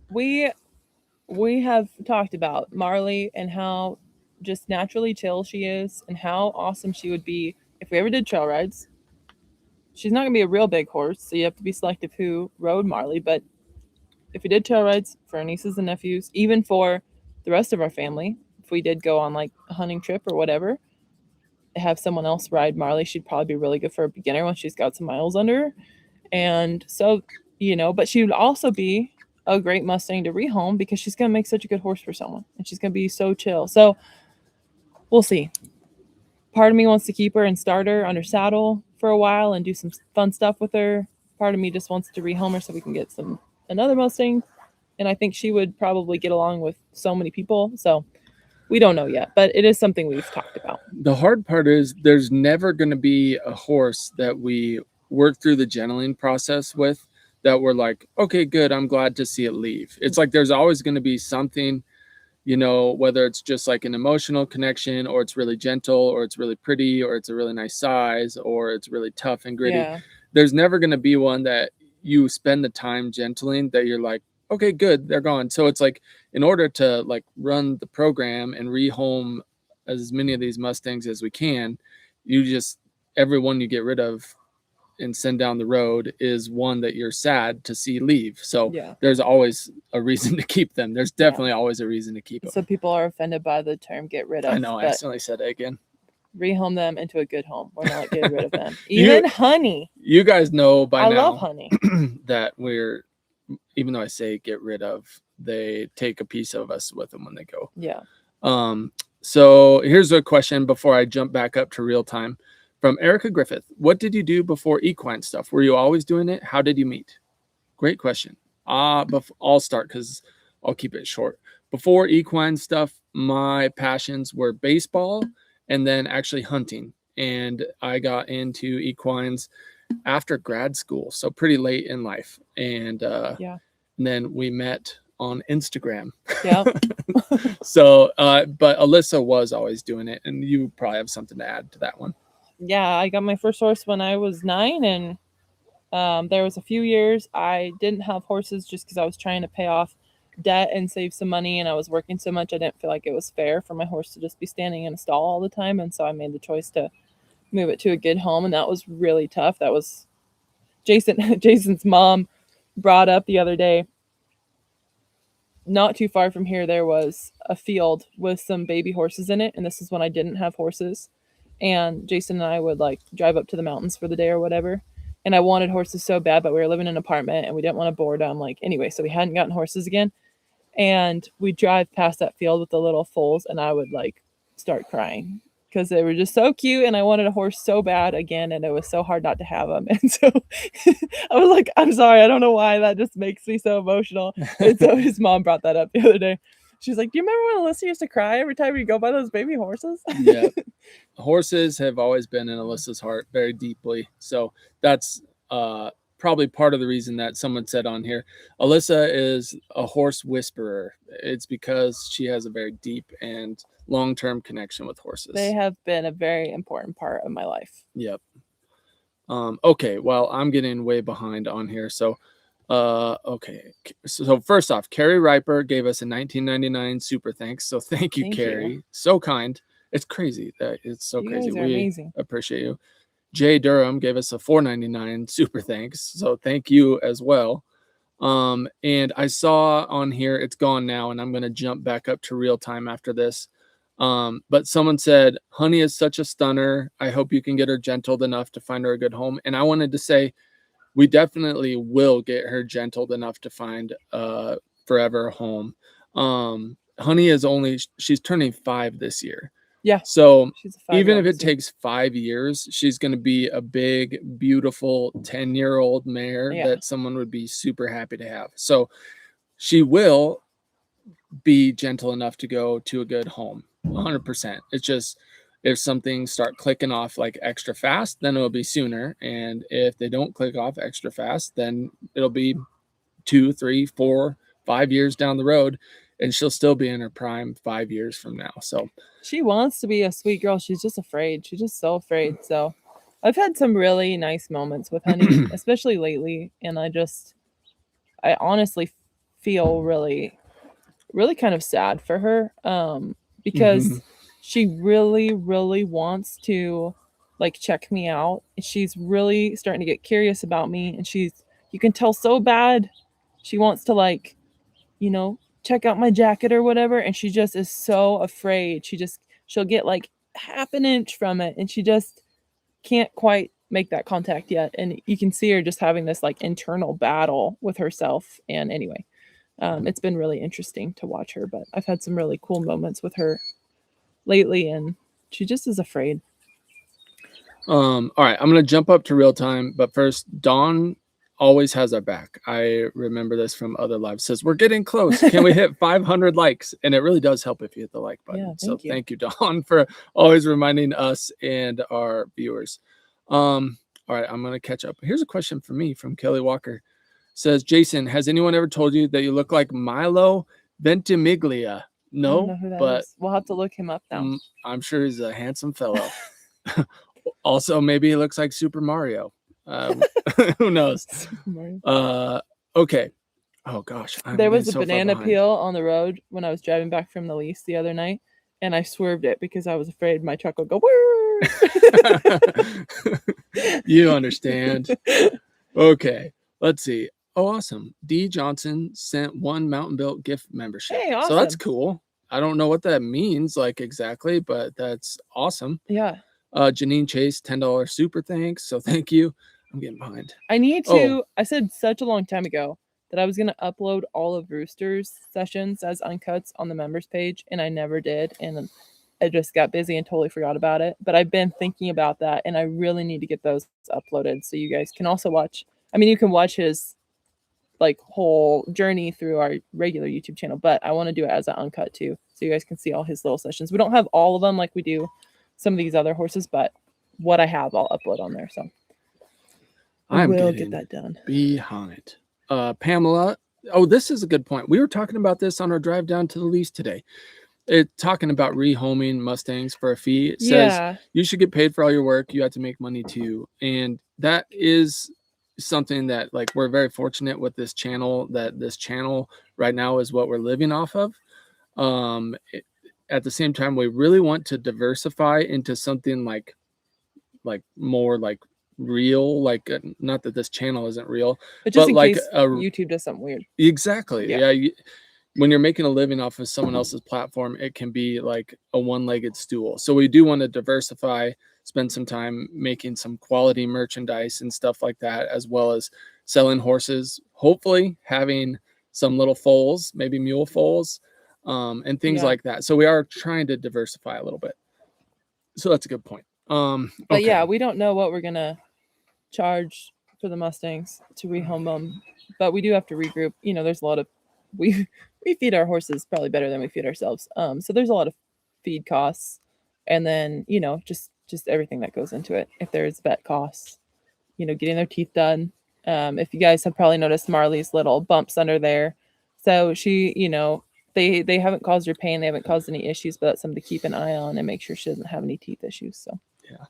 We have talked about Marley and how just naturally chill she is and how awesome she would be if we ever did trail rides. She's not going to be a real big horse, so you have to be selective who rode Marley, but if we did trail rides for our nieces and nephews, even for the rest of our family, if we did go on like a hunting trip or whatever, have someone else ride Marley, she'd probably be really good for a beginner once she's got some miles under her. And so, but she would also be a great Mustang to rehome because she's going to make such a good horse for someone and she's going to be so chill. So we'll see. Part of me wants to keep her and start her under saddle for a while and do some fun stuff with her. Part of me just wants to rehome her so we can get another Mustang. And I think she would probably get along with so many people. So we don't know yet, but it is something we've talked about. The hard part is there's never going to be a horse that we work through the gentling process with that we're like, okay, good, I'm glad to see it leave. It's like there's always going to be something, whether it's just like an emotional connection or it's really gentle or it's really pretty or it's a really nice size or it's really tough and gritty. Yeah. There's never going to be one that you spend the time gentling that you're like, okay, good, they're gone. So it's like, in order to like run the program and rehome as many of these Mustangs as we can, every one you get rid of and send down the road is one that you're sad to see leave. So there's always a reason to keep them. There's definitely always a reason to keep them. So people are offended by the term get rid of. I know, I accidentally said it again. Rehome them into a good home. We're not getting rid of them. Even Honey. You guys know by now. I love Honey. That even though I say get rid of, they take a piece of us with them when they go. Yeah. So here's a question before I jump back up to real time from Erica Griffith. What did you do before equine stuff? Were you always doing it? How did you meet? Great question. I'll start because I'll keep it short. Before equine stuff, my passions were baseball and then actually hunting. And I got into equines after grad school, so pretty late in life. And then we met on Instagram. Yeah. So, but Alyssa was always doing it, and you probably have something to add to that one. Yeah, I got my first horse when I was 9, and there was a few years I didn't have horses just because I was trying to pay off debt and save some money, and I was working so much I didn't feel like it was fair for my horse to just be standing in a stall all the time, and so I made the choice to move it to a good home, and that was really tough. That was Jason's mom brought up the other day. Not too far from here, there was a field with some baby horses in it, and this is when I didn't have horses. And Jason and I would like drive up to the mountains for the day or whatever. And I wanted horses so bad, but we were living in an apartment and we didn't want to board them. So we hadn't gotten horses again. And we'd drive past that field with the little foals, and I would start crying because they were just so cute, and I wanted a horse so bad again, and it was so hard not to have them. And so I was like, I'm sorry, I don't know why that just makes me so emotional. And so his mom brought that up the other day. She's like, do you remember when Alyssa used to cry every time we go by those baby horses? Yeah. Horses have always been in Alyssa's heart very deeply. So that's probably part of the reason that someone said on here, Alyssa is a horse whisperer. It's because she has a very deep and long-term connection with horses. They have been a very important part of my life. Yep. Okay, well, I'm getting way behind on here. So, okay. So first off, Carrie Riper gave us a 1999 super thanks. So thank you, Carrie. So kind. It's crazy. It's so You crazy. guys are We amazing. appreciate you. Jay Durham gave us a $4.99 super thanks. So thank you as well. And I saw on here, it's gone now, and I'm going to jump back up to real time after this. But someone said, Honey is such a stunner. I hope you can get her gentled enough to find her a good home. And I wanted to say, we definitely will get her gentled enough to find forever home. Honey is she's turning 5 this year. Yeah. So She's a 5-year-old even if it this year. takes 5 years, she's going to be a big, beautiful 10-year-old mare that someone would be super happy to have. So she will be gentle enough to go to a good home. 100%. It's just if some things start clicking off like extra fast, then it'll be sooner. And if they don't click off extra fast, then it'll be 2, 3, 4, 5 years down the road, and she'll still be in her prime 5 years from now. So she wants to be a sweet girl. She's just afraid. She's just so afraid. So I've had some really nice moments with Honey, especially lately. And I honestly feel really kind of sad for her. Because she really, really wants to like check me out. She's really starting to get curious about me, and you can tell so bad she wants to like, check out my jacket or whatever, and she just is so afraid. She'll get like half an inch from it, and she just can't quite make that contact yet. And you can see her just having this like internal battle with herself. And anyway, it's been really interesting to watch her, but I've had some really cool moments with her lately, and she just is afraid. All right, I'm gonna jump up to real time, but first, Dawn always has our back. I remember this from other lives. Says we're getting close. Can we hit 500 likes? And it really does help if you hit the like button. Yeah, thank you, Dawn, for always reminding us and our viewers. All right, I'm gonna catch up. Here's a question for me from Kelly Walker. Says Jason, has anyone ever told you that you look like Milo Ventimiglia? No, I don't know who that is. We'll have to look him up now. I'm sure he's a handsome fellow. Also, maybe he looks like Super Mario. Who knows? Okay. Oh gosh. There was a banana peel on the road when I was driving back from the lease the other night, and I swerved it because I was afraid my truck would go. You understand. Okay. Let's see. Oh, awesome. D. Johnson sent 1 Mountain Built gift membership. Hey, awesome. So that's cool. I don't know what that means like exactly, but that's awesome. Yeah. Janine Chase, $10 super thanks. So thank you. I'm getting behind. I need to. I said such a long time ago that I was going to upload all of Rooster's sessions as uncuts on the members page, and I never did. And I just got busy and totally forgot about it. But I've been thinking about that, and I really need to get those uploaded so you guys can also watch. I mean, you can watch his like whole journey through our regular YouTube channel, but I want to do it as an uncut too, so you guys can see all his little sessions. We don't have all of them like we do some of these other horses, but what I have, I'll upload on there. So I will get that done. Behind. Pamela. Oh, this is a good point. We were talking about this on our drive down to the lease today. Talking about rehoming Mustangs for a fee. It says you should get paid for all your work. You have to make money too. And that is something that like we're very fortunate with this channel, that this channel right now is what we're living off of. At the same time, we really want to diversify into something like more like real, like not that this channel isn't real, but just in like case YouTube does something weird. Exactly. Yeah. When you're making a living off of someone else's platform, it can be like a one-legged stool. So we do want to diversify, spend some time making some quality merchandise and stuff like that, as well as selling horses, hopefully having some little foals, maybe mule foals, and things like that. So we are trying to diversify a little bit. So that's a good point. But yeah, we don't know what we're going to charge for the Mustangs to rehome them, but we do have to regroup. There's a lot of we feed our horses probably better than we feed ourselves. So there's a lot of feed costs, and then just everything that goes into it. If there's vet costs, getting their teeth done. If you guys have probably noticed Marley's little bumps under there, so she, they haven't caused her pain, they haven't caused any issues, but that's something to keep an eye on and make sure she doesn't have any teeth issues. So Yeah.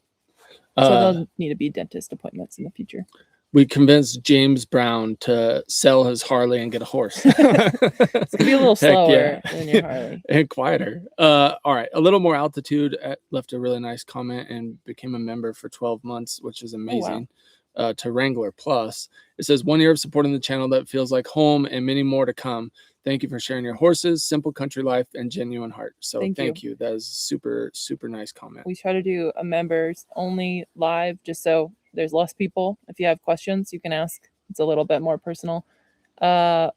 So they'll need to be dentist appointments in the future. We convinced James Brown to sell his Harley and get a horse. It's gonna be a little slower than your Harley. And quieter. All right, a little more altitude. Left a really nice comment and became a member for 12 months, which is amazing. Oh, wow. To Wrangler Plus. It says 1 year of supporting the channel that feels like home and many more to come. Thank you for sharing your horses, simple country life, and genuine heart. So thank you. That is super, super nice comment. We try to do a members only live just so there's less people. If you have questions, you can ask. It's a little bit more personal.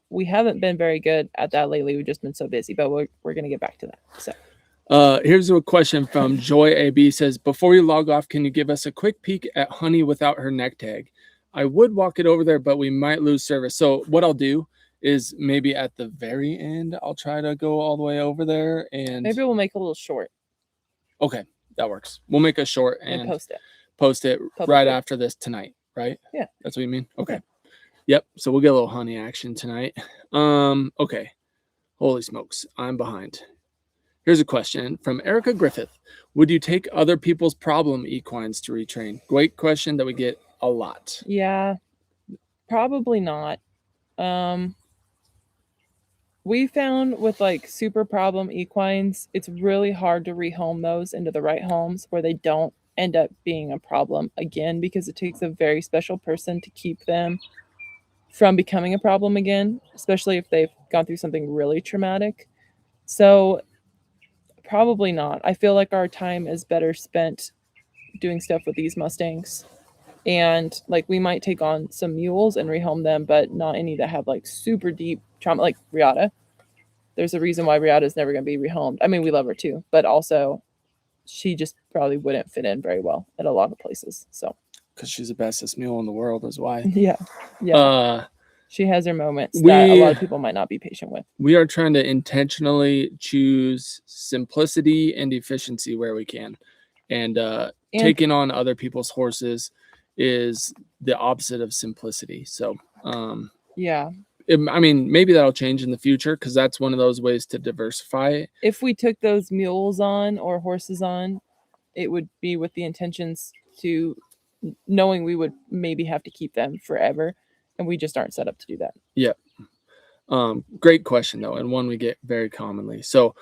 We haven't been very good at that lately. We've just been so busy, but we're going to get back to that. So here's a question from Joy AB. Says, before you log off, can you give us a quick peek at Honey without her neck tag? I would walk it over there, but we might lose service. So what I'll do is maybe at the very end, I'll try to go all the way over there, and maybe we'll make a little short. Okay, that works. We'll make a short and post it right after this tonight, right? Yeah. That's what you mean? Okay. Yep. So we'll get a little honey action tonight. Okay. Holy smokes. I'm behind. Here's a question from Erica Griffith. Would you take other people's problem equines to retrain? Great question that we get a lot. Yeah, probably not. We found with like super problem equines, it's really hard to rehome those into the right homes where they don't end up being a problem again, because it takes a very special person to keep them from becoming a problem again, especially if they've gone through something really traumatic. So probably not. I feel like our time is better spent doing stuff with these Mustangs. And like we might take on some mules and rehome them, but not any that have like super deep trauma, like Riata. There's a reason why Riata is never going to be rehomed. I mean, we love her too, but also she just probably wouldn't fit in very well at a lot of places. So because she's the bestest mule in the world is why. Yeah. She has her moments that a lot of people might not be patient with. We are trying to intentionally choose simplicity and efficiency where we can, and taking on other people's horses is the opposite of simplicity. So yeah, I mean, maybe that'll change in the future, because that's one of those ways to diversify. If we took those mules on or horses on, it would be with the intentions to knowing we would maybe have to keep them forever, and we just aren't set up to do that. Yep. Great question though, and one we get very commonly. So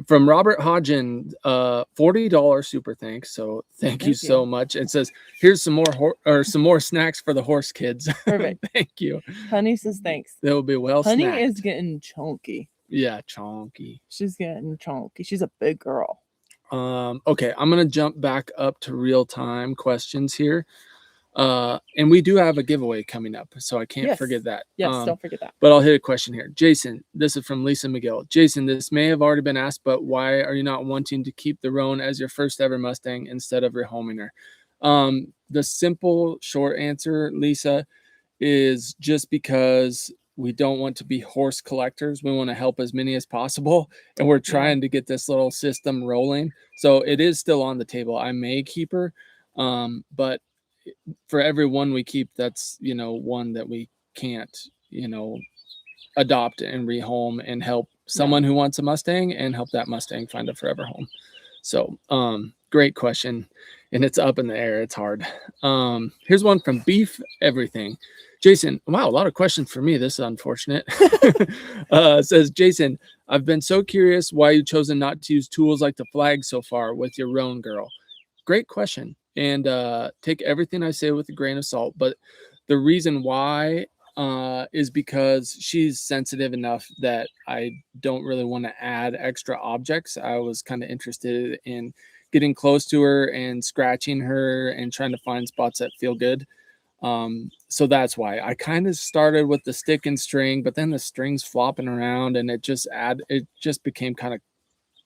from Robert Hodgen, $40 super thanks. So thank you so much. It says, here's some more snacks for the horse kids. Perfect. Thank you. Honey says thanks. They'll be well Honey snacked. is getting chunky. Yeah, chunky. She's getting chunky. She's a big girl. Okay, I'm gonna jump back up to real-time questions here. And we do have a giveaway coming up, so I can't forget that. Yes, don't forget that. But I'll hit a question here. Jason, this is from Lisa McGill. Jason, this may have already been asked, but why are you not wanting to keep the Roan as your first ever Mustang instead of rehoming her? The simple short answer, Lisa, is just because we don't want to be horse collectors. We want to help as many as possible, and we're trying to get this little system rolling. So it is still on the table. I may keep her, but for every one we keep, that's one that we can't adopt and rehome and help someone who wants a Mustang and help that Mustang find a forever home. So great question, and it's up in the air. It's hard. Here's one from Beef Everything. Jason, wow, a lot of questions for me. This is unfortunate. Says, Jason, I've been so curious why you've chosen not to use tools like the flag so far with your Roan girl. Great question. And take everything I say with a grain of salt. But the reason why is because she's sensitive enough that I don't really want to add extra objects. I was kind of interested in getting close to her and scratching her and trying to find spots that feel good. So that's why I kind of started with the stick and string, but then the strings flopping around, and it just became kind of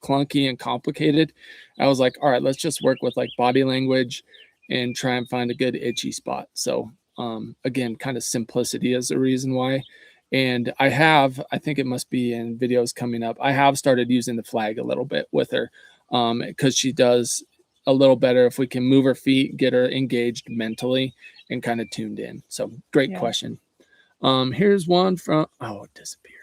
clunky and complicated. I was like, all right, let's just work with like body language and try and find a good itchy spot. So again, kind of simplicity is the reason why. And I think it must be in videos coming up, I have started using the flag a little bit with her, because she does a little better if we can move her feet, get her engaged mentally and kind of tuned in. So great question. Here's one from, it disappeared.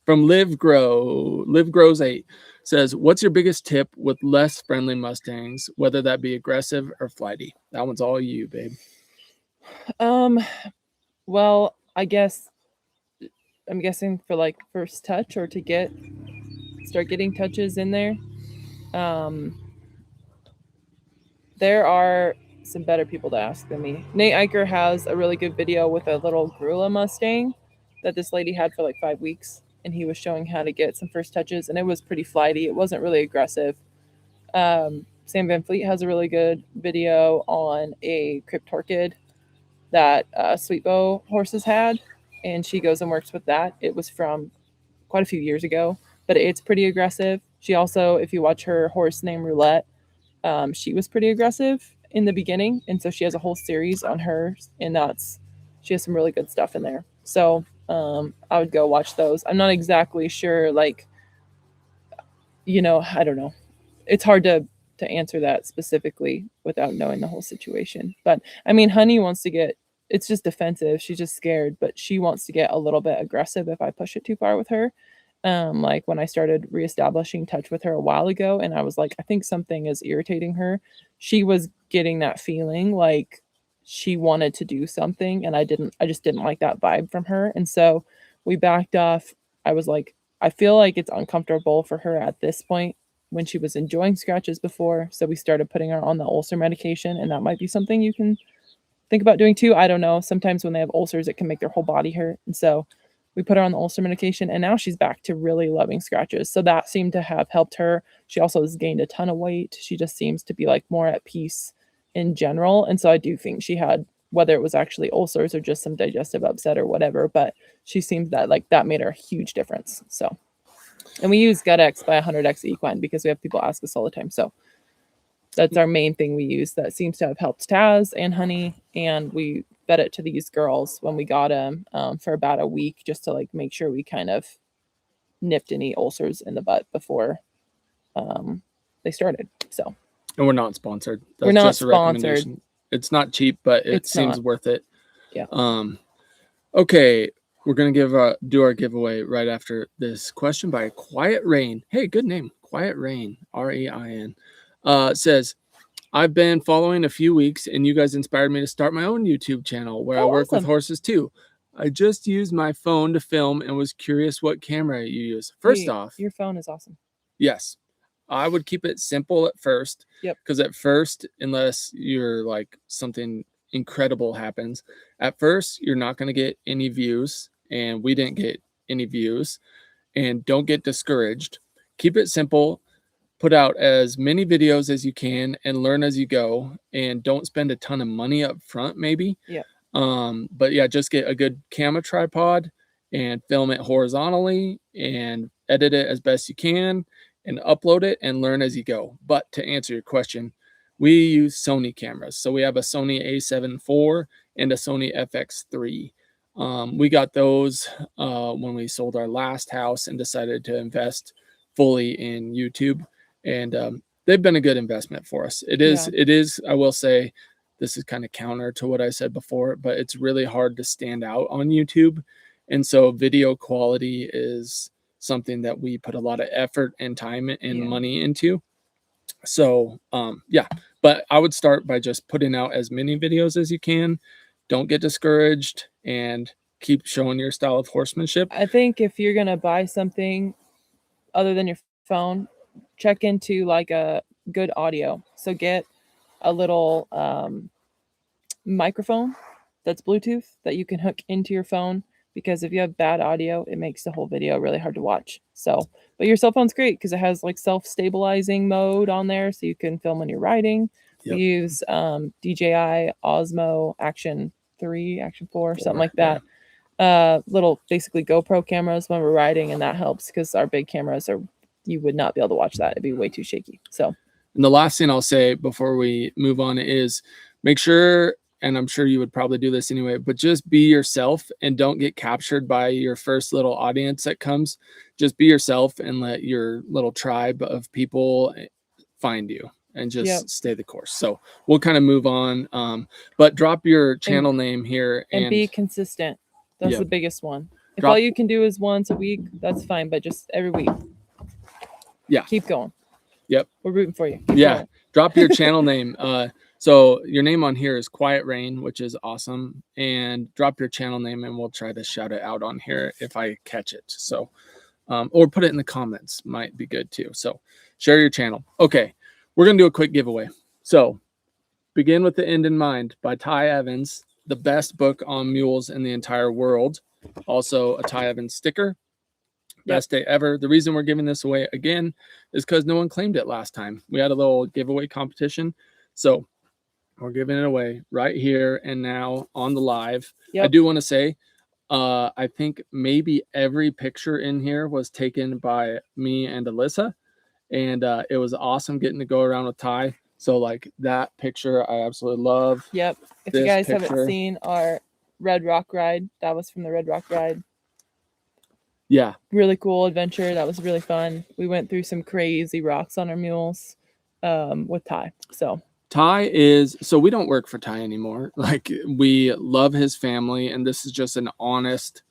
From Live Grows 8 says, what's your biggest tip with less friendly Mustangs, whether that be aggressive or flighty? That one's all you, babe. Well, I'm guessing for like first touch or to start getting touches in there. There are some better people to ask than me. Nate Eicher has a really good video with a little Grula Mustang that this lady had for like 5 weeks, and he was showing how to get some first touches, and it was pretty flighty. It wasn't really aggressive. Sam Van Fleet has a really good video on a Crypt Orchid that Sweet Bow horses had, and she goes and works with that. It was from quite a few years ago, but it's pretty aggressive. She also, if you watch her horse named Roulette, she was pretty aggressive in the beginning, and so she has a whole series on hers, and she has some really good stuff in there. So I would go watch those. I'm not exactly sure, like, I don't know. It's hard to answer that specifically without knowing the whole situation. But I mean, Honey wants to get, it's just defensive. She's just scared, but she wants to get a little bit aggressive if I push it too far with her. Like when I started reestablishing touch with her a while ago, and I was like, I think something is irritating her. She was getting that feeling like she wanted to do something, and I just didn't like that vibe from her. And so we backed off. I was like, I feel like it's uncomfortable for her at this point when she was enjoying scratches before. So we started putting her on the ulcer medication, and that might be something you can think about doing too. I don't know. Sometimes when they have ulcers, it can make their whole body hurt. And so we put her on the ulcer medication, and now she's back to really loving scratches. So that seemed to have helped her. She also has gained a ton of weight. She just seems to be like more at peace in general. And so I do think she had, whether it was actually ulcers or just some digestive upset or whatever, but she seems that like that made her a huge difference. So, and we use GutX by 100X Equine because we have people ask us all the time. So that's our main thing we use that seems to have helped Taz and Honey. And we fed it to these girls when we got them for about a week, just to like make sure we kind of nipped any ulcers in the butt before they started. So, and we're not sponsored. We're not sponsored. It's not cheap, but it seems worth it. Yeah. Okay, we're gonna do our giveaway right after this question by Quiet Rain. Hey, good name, Quiet Rain, REIN. Says, I've been following a few weeks, and you guys inspired me to start my own YouTube channel where I work with horses too. I just used my phone to film and was curious what camera you use. First off, your phone is awesome. Yes. I would keep it simple at first. Yep. Because at first, unless you're like something incredible happens, at first you're not going to get any views, and we didn't get any views. And don't get discouraged. Keep it simple. Put out as many videos as you can and learn as you go, and don't spend a ton of money up front, maybe. Yeah. But yeah, just get a good camera tripod and film it horizontally and edit it as best you can and upload it and learn as you go. But to answer your question, we use Sony cameras. So we have a Sony A7 IV and a Sony FX3. We got those when we sold our last house and decided to invest fully in YouTube. And they've been a good investment for us. It is, I will say, this is kind of counter to what I said before, but it's really hard to stand out on YouTube. And so video quality is something that we put a lot of effort and time and money into. So, but I would start by just putting out as many videos as you can. Don't get discouraged and keep showing your style of horsemanship. I think if you're going to buy something other than your phone, check into like a good audio. So get a little microphone that's Bluetooth that you can hook into your phone, because if you have bad audio, it makes the whole video really hard to watch. So, but your cell phone's great because it has like self-stabilizing mode on there, so you can film when you're riding. Yep. We use DJI Osmo Action 3, Action 4, something like that. Little basically GoPro cameras when we're riding, and that helps because our big cameras you would not be able to watch that. It'd be way too shaky. So, and the last thing I'll say before we move on is make sure and I'm sure you would probably do this anyway, but just be yourself and don't get captured by your first little audience that comes. Just be yourself and let your little tribe of people find you and just stay the course. So we'll kind of move on. But drop your channel name here and be consistent. That's the biggest one. If all you can do is once a week, that's fine, but just every week. Yeah. Keep going. Yep. We're rooting for you. Keep yeah. going. Drop your channel name. So your name on here is Quiet Rain, which is awesome. And drop your channel name and we'll try to shout it out on here if I catch it. So, or put it in the comments, might be good too. So share your channel. Okay. We're going to do a quick giveaway. So Begin with the End in Mind by Ty Evans, the best book on mules in the entire world. Also a Ty Evans sticker. Best day ever. The reason we're giving this away again is because no one claimed it last time. We had a little giveaway competition. So we're giving it away right here and now on the live. I do want to say, I think maybe every picture in here was taken by me and Alyssa. And it was awesome getting to go around with Ty. So like that picture, I absolutely love. Yep. If you guys haven't seen our Red Rock ride, that was from the Red Rock ride. Yeah. Really cool adventure. That was really fun. We went through some crazy rocks on our mules with Ty. So Ty is, so we don't work for Ty anymore. Like we love his family. And this is just an honest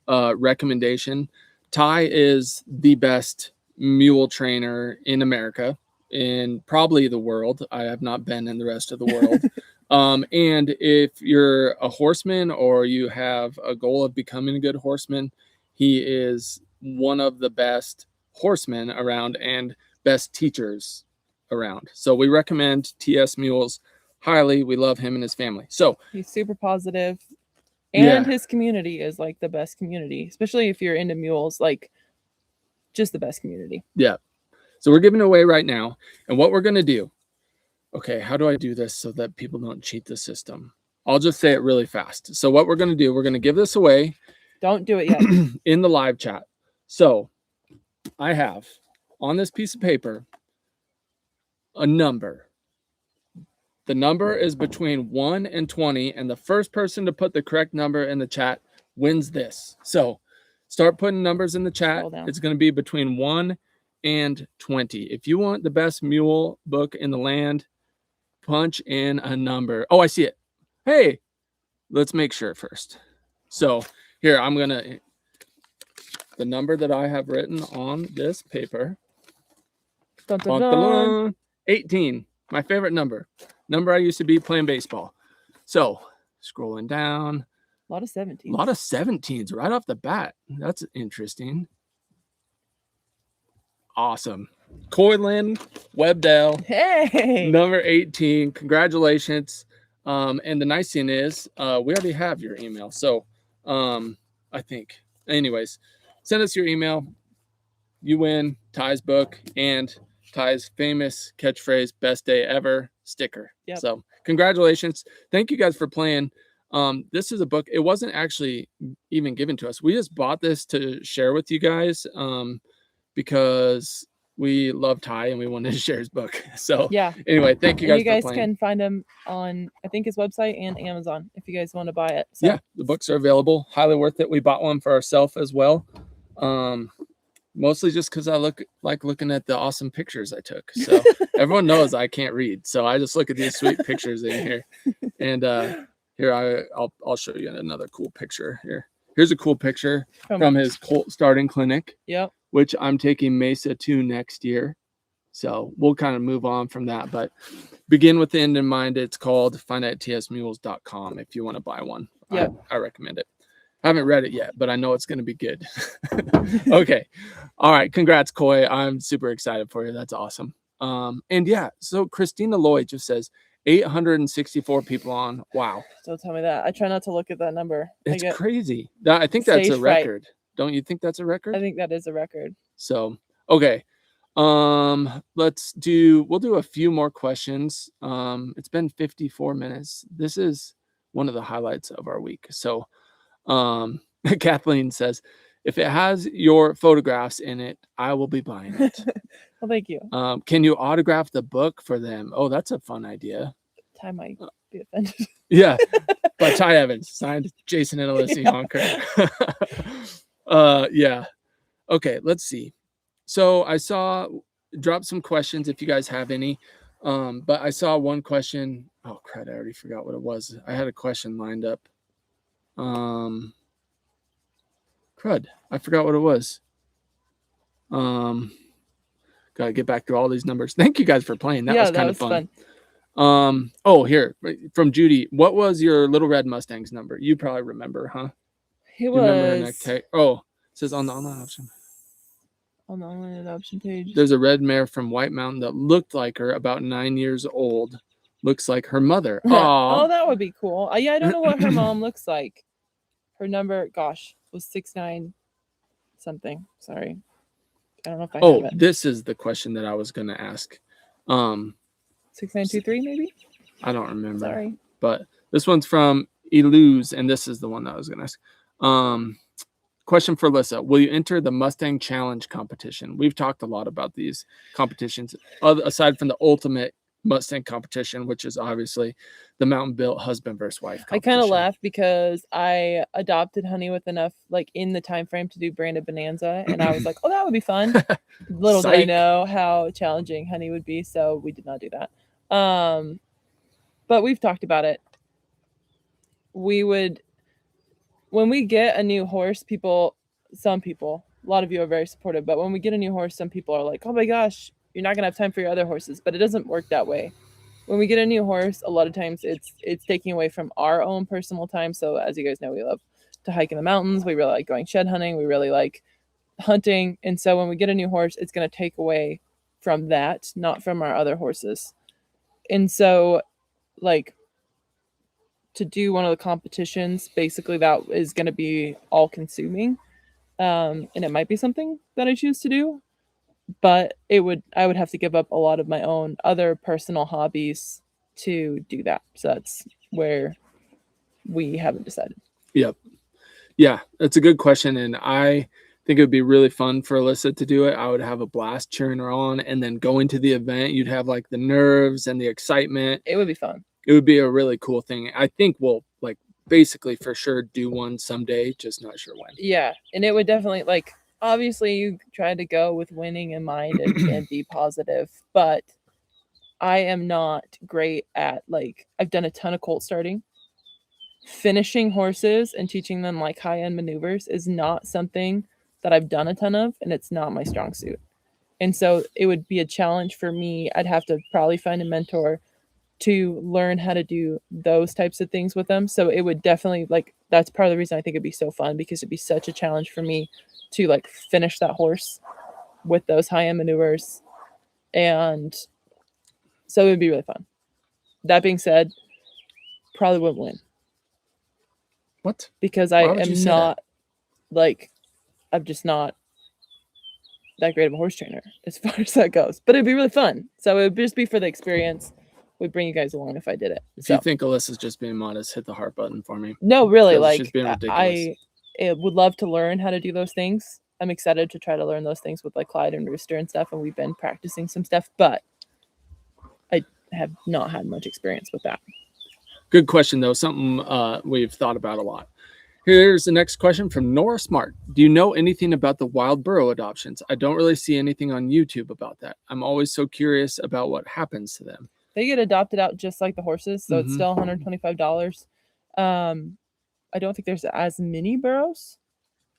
recommendation. Ty is the best mule trainer in America, in probably the world. I have not been in the rest of the world. And if you're a horseman or you have a goal of becoming a good horseman, he is one of the best horsemen around and best teachers around. So we recommend TS Mules highly. We love him and his family. So he's super positive. And his community is like the best community, especially if you're into mules, like just the best community. Yeah. So we're giving it away right now. And what we're going to do, okay, how do I do this so that people don't cheat the system? I'll just say it really fast. So what we're going to do, we're going to give this away. Don't do it yet. In the live chat. So I have on this piece of paper a number. The number is between 1 and 20, and the first person to put the correct number in the chat wins this. So start putting numbers in the chat. It's going to be between 1 and 20. If you want the best mule book in the land, punch in a number. Oh, I see it. Hey, let's make sure first. So here, I'm going to, the number that I have written on this paper, dun, dun, dun. 18, my favorite number I used to be playing baseball. So scrolling down, a lot of 17s. A lot of 17s right off the bat. That's interesting. Awesome. Coyland Webdell. Hey. Number 18. Congratulations. And the nice thing is, we already have your email. So I think. Anyways, send us your email. You win Ty's book and Ty's famous catchphrase, best day ever sticker. Yep. So congratulations. Thank you guys for playing. This is a book. It wasn't actually even given to us. We just bought this to share with you guys because we love Ty and we wanted to share his book. So yeah. Anyway, thank you guys. You guys can find him on, I think, his website and Amazon if you guys want to buy it. So. Yeah, the books are available. Highly worth it. We bought one for ourselves as well. Mostly just because I like looking at the awesome pictures I took. So everyone knows I can't read. So I just look at these sweet pictures in here. And here I'll show you another cool picture here. Here's a cool picture from his colt starting clinic. Yep. Which I'm taking Mesa to next year. So we'll kind of move on from that. But Begin with the End in Mind. It's called. Find it at tsmules.com if you want to buy one. Yeah. I recommend it. I haven't read it yet, but I know it's going to be good. Okay. All right. Congrats, Coy. I'm super excited for you. That's awesome. And yeah, so Christina Lloyd just says 864 people on. Wow. Don't tell me that. I try not to look at that number. It's crazy. I think that's a record. Don't you think that's a record? I think that is a record. So, okay. We'll do a few more questions. It's been 54 minutes. This is one of the highlights of our week. So, Kathleen says, if it has your photographs in it, I will be buying it. Well, thank you. Can you autograph the book for them? Oh, that's a fun idea. Ty might be offended. Yeah, by Ty Evans, signed Jason and Alyssa Honker. Yeah. Okay, let's see. So I saw drop some questions if you guys have any. But I saw one question. Oh crap, I already forgot what it was. I had a question lined up. Crud, I forgot what it was. Gotta get back to all these numbers. Thank you guys for playing. That was kind of fun. Oh, here from Judy. What was your Little Red Mustang's number? You probably remember, huh? It You remember her was neck? Oh, it says on the online option. On the online adoption page. There's a red mare from White Mountain that looked like her, about 9 years old. Looks like her mother. Oh, that would be cool. Yeah, I don't know what her mom looks like. Her number, gosh, was 69 something. Sorry. I don't know if I have it. This is the question that I was going to ask. 6923 maybe? I don't remember. Sorry. But this one's from Eluse, and this is the one that I was going to ask. Question for Alyssa. Will you enter the Mustang Challenge competition? We've talked a lot about these competitions, aside from the ultimate Mustang competition, which is obviously the Mountain Built husband versus wife competition. I kind of laughed because I adopted Honey with enough, like, in the time frame to do Branded Bonanza, and I was like, oh, that would be fun. Little did I know how challenging Honey would be, so we did not do that. But we've talked about it. When we get a new horse, some people, a lot of you are very supportive, but when we get a new horse, some people are like, oh my gosh, you're not going to have time for your other horses, but it doesn't work that way. When we get a new horse, a lot of times it's taking away from our own personal time. So as you guys know, we love to hike in the mountains. We really like going shed hunting. We really like hunting. And so when we get a new horse, it's going to take away from that, not from our other horses. And so, like, to do one of the competitions, basically that is going to be all consuming. And it might be something that I choose to do, but I would have to give up a lot of my own other personal hobbies to do that. So that's where we haven't decided. Yep. Yeah, that's a good question. And I think it would be really fun for Alyssa to do it. I would have a blast cheering her on, and then going to the event, you'd have like the nerves and the excitement. It would be fun. It would be a really cool thing. I think we'll like basically for sure do one someday, just not sure when. Yeah. And it would definitely, like, obviously you try to go with winning in mind and be positive, but I am not great at, like, I've done a ton of colt starting. Finishing horses and teaching them like high-end maneuvers is not something that I've done a ton of, and it's not my strong suit. And so it would be a challenge for me. I'd have to probably find a mentor to learn how to do those types of things with them. So it would definitely, like, that's part of the reason I think it'd be so fun, because it'd be such a challenge for me to, like, finish that horse with those high-end maneuvers. And so it would be really fun. That being said, probably wouldn't win. What? Because I am not, like, I'm just not that great of a horse trainer as far as that goes. But it'd be really fun. So it would just be for the experience. We'd bring you guys along if I did it. If you think Alyssa's just being modest, hit the heart button for me. No, really, like, she's being ridiculous. I would love to learn how to do those things. I'm excited to try to learn those things with, like, Clyde and Rooster and stuff, and we've been practicing some stuff, but I have not had much experience with that. Good question, though. Something we've thought about a lot. Here's the next question from Nora Smart. Do you know anything about the wild burro adoptions? I don't really see anything on YouTube about that. I'm always so curious about what happens to them. They get adopted out just like the horses, so it's still $125. I don't think there's as many burros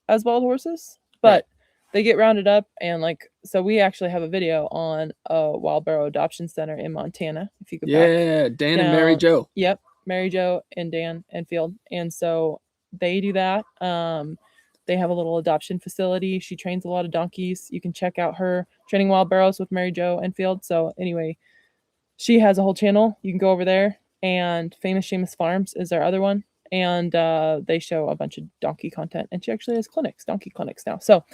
as wild horses, but they get rounded up, and, like, so we actually have a video on a wild burro adoption center in Montana. If you go back, Dan and Mary Jo. Yep, Mary Jo and Dan Enfield, and so they do that. They have a little adoption facility. She trains a lot of donkeys. You can check out her training wild burros with Mary Jo Enfield. So anyway, she has a whole channel. You can go over there, and Famous Seamus Farms is our other one. And they show a bunch of donkey content, and she actually has donkey clinics now. So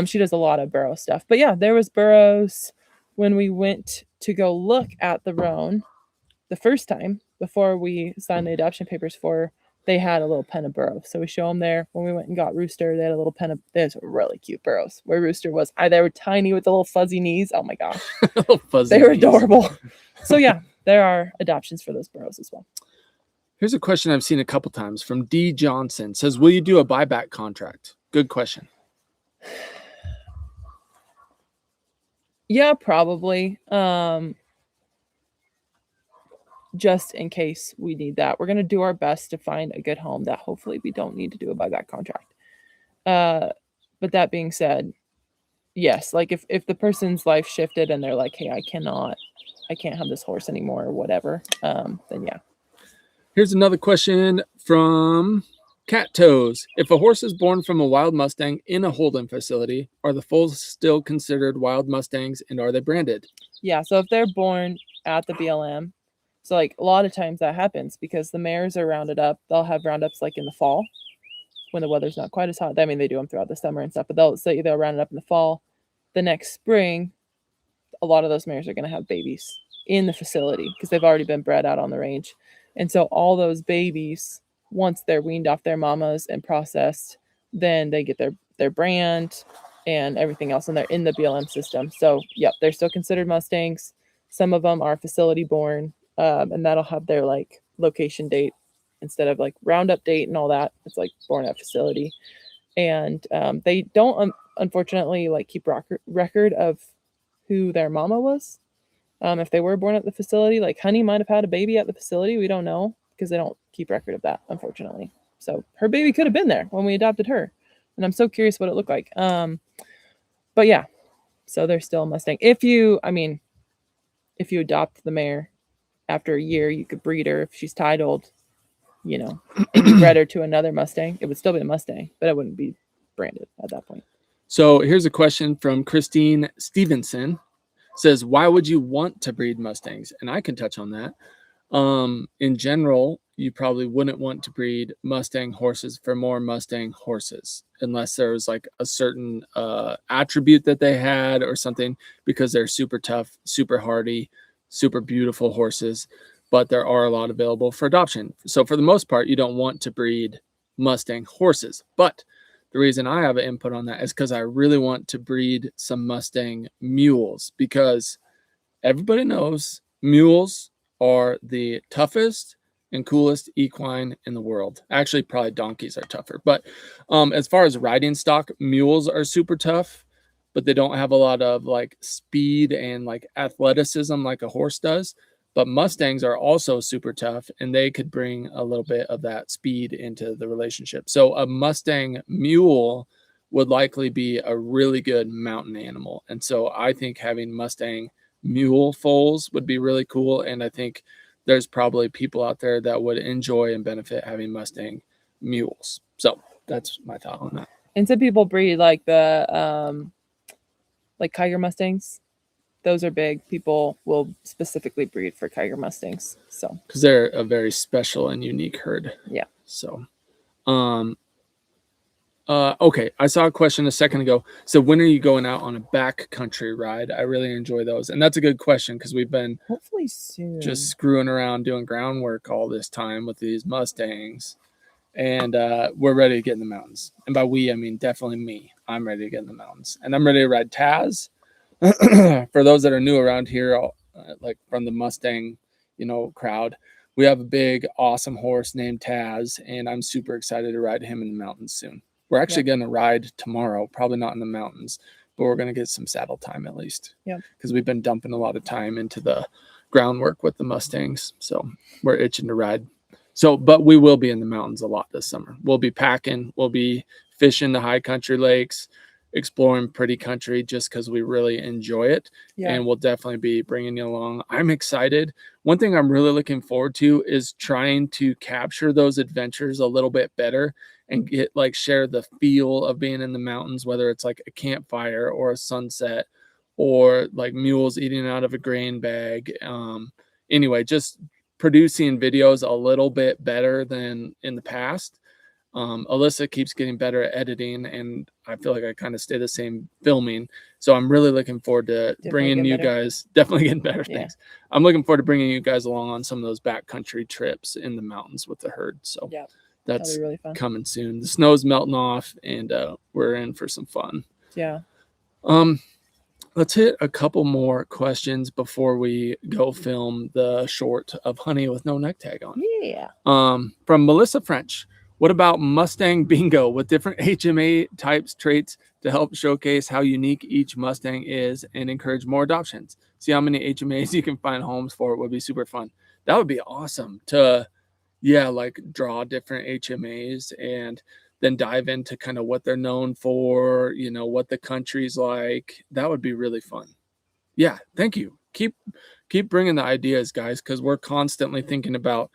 she does a lot of burro stuff. But yeah, there was burros when we went to go look at the roan the first time before we signed the adoption papers for her. They had a little pen of burros. So we show them there. When we went and got Rooster, they had a little pen of, there's really cute burros. Where Rooster was, they were tiny with the little fuzzy knees. Oh my gosh. They were adorable. So yeah, there are adoptions for those burros as well. Here's a question I've seen a couple times from D. Johnson. Says, will you do a buyback contract? Good question. Yeah, probably. Just in case we need that. We're going to do our best to find a good home that hopefully we don't need to do a buyback contract. But that being said, yes, like if the person's life shifted and they're like, hey, I can't have this horse anymore or whatever, then yeah. Here's another question from Cat Toes. If a horse is born from a wild Mustang in a holding facility, are the foals still considered wild Mustangs and are they branded? Yeah, so if they're born at the BLM, so like a lot of times that happens because the mares are rounded up. They'll have roundups like in the fall when the weather's not quite as hot. I mean, they do them throughout the summer and stuff, but they'll round it up in the fall. The next spring, a lot of those mares are going to have babies in the facility because they've already been bred out on the range. And so all those babies, once they're weaned off their mamas and processed, then they get their brand and everything else, and they're in the BLM system. So, yep, they're still considered Mustangs. Some of them are facility born, and that'll have their like location date instead of like roundup date and all that. It's like born at facility, and they don't unfortunately like keep record of who their mama was. If they were born at the facility, like Honey might have had a baby at the facility. We don't know because they don't keep record of that, unfortunately. So her baby could have been there when we adopted her, and I'm so curious what it looked like. But yeah, so they're still a Mustang. If you adopt the mare after a year, you could breed her if she's titled, and you bred her to another Mustang. It would still be a Mustang, but it wouldn't be branded at that point. So here's a question from Christine Stevenson. Says, why would you want to breed Mustangs? And I can touch on that. In general, you probably wouldn't want to breed Mustang horses for more Mustang horses unless there was like a certain attribute that they had or something, because they're super tough, super hardy, super beautiful horses, but there are a lot available for adoption. So for the most part, you don't want to breed Mustang horses. But the reason I have an input on that is because I really want to breed some Mustang mules, because everybody knows mules are the toughest and coolest equine in the world. Actually, probably donkeys are tougher. But as far as riding stock, mules are super tough, but they don't have a lot of like speed and like athleticism like a horse does. But Mustangs are also super tough, and they could bring a little bit of that speed into the relationship. So a Mustang mule would likely be a really good mountain animal. And so I think having Mustang mule foals would be really cool. And I think there's probably people out there that would enjoy and benefit having Mustang mules. So that's my thought on that. And some people breed like the like Kiger Mustangs. Those are big. People will specifically breed for Kiger Mustangs. So because they're a very special and unique herd. Yeah. So okay, I saw a question a second ago. So when are you going out on a backcountry ride? I really enjoy those. And that's a good question because we've been hopefully soon just screwing around doing groundwork all this time with these Mustangs. And we're ready to get in the mountains. And by we, I mean definitely me. I'm ready to get in the mountains. And I'm ready to ride Taz. For those that are new around here, like from the Mustang, crowd, we have a big, awesome horse named Taz, and I'm super excited to ride him in the mountains soon. We're actually going to ride tomorrow, probably not in the mountains, but we're going to get some saddle time at least. Yeah. Because we've been dumping a lot of time into the groundwork with the Mustangs, so we're itching to ride. So, but we will be in the mountains a lot this summer. We'll be packing, we'll be fishing the high country lakes, exploring pretty country just because we really enjoy it. Yeah. And we'll definitely be bringing you along. I'm excited. One thing I'm really looking forward to is trying to capture those adventures a little bit better and share the feel of being in the mountains, whether it's like a campfire or a sunset or like mules eating out of a grain bag. Anyway, just producing videos a little bit better than in the past. Alyssa keeps getting better at editing, and I feel like I kind of stay the same filming. So I'm really looking forward to bringing you guys, definitely getting better. Yeah. Things. I'm looking forward to bringing you guys along on some of those backcountry trips in the mountains with the herd. So yeah, that's really fun. Coming soon. The snow's melting off, and we're in for some fun. Yeah. let's hit a couple more questions before we go film the short of honey with no neck tag on. Yeah. From Melissa French. What about Mustang bingo with different HMA types, traits to help showcase how unique each Mustang is and encourage more adoptions? See how many HMAs you can find homes for. It would be super fun. That would be awesome to, like draw different HMAs and then dive into kind of what they're known for, what the country's like. That would be really fun. Yeah, thank you. Keep bringing the ideas, guys, because we're constantly thinking about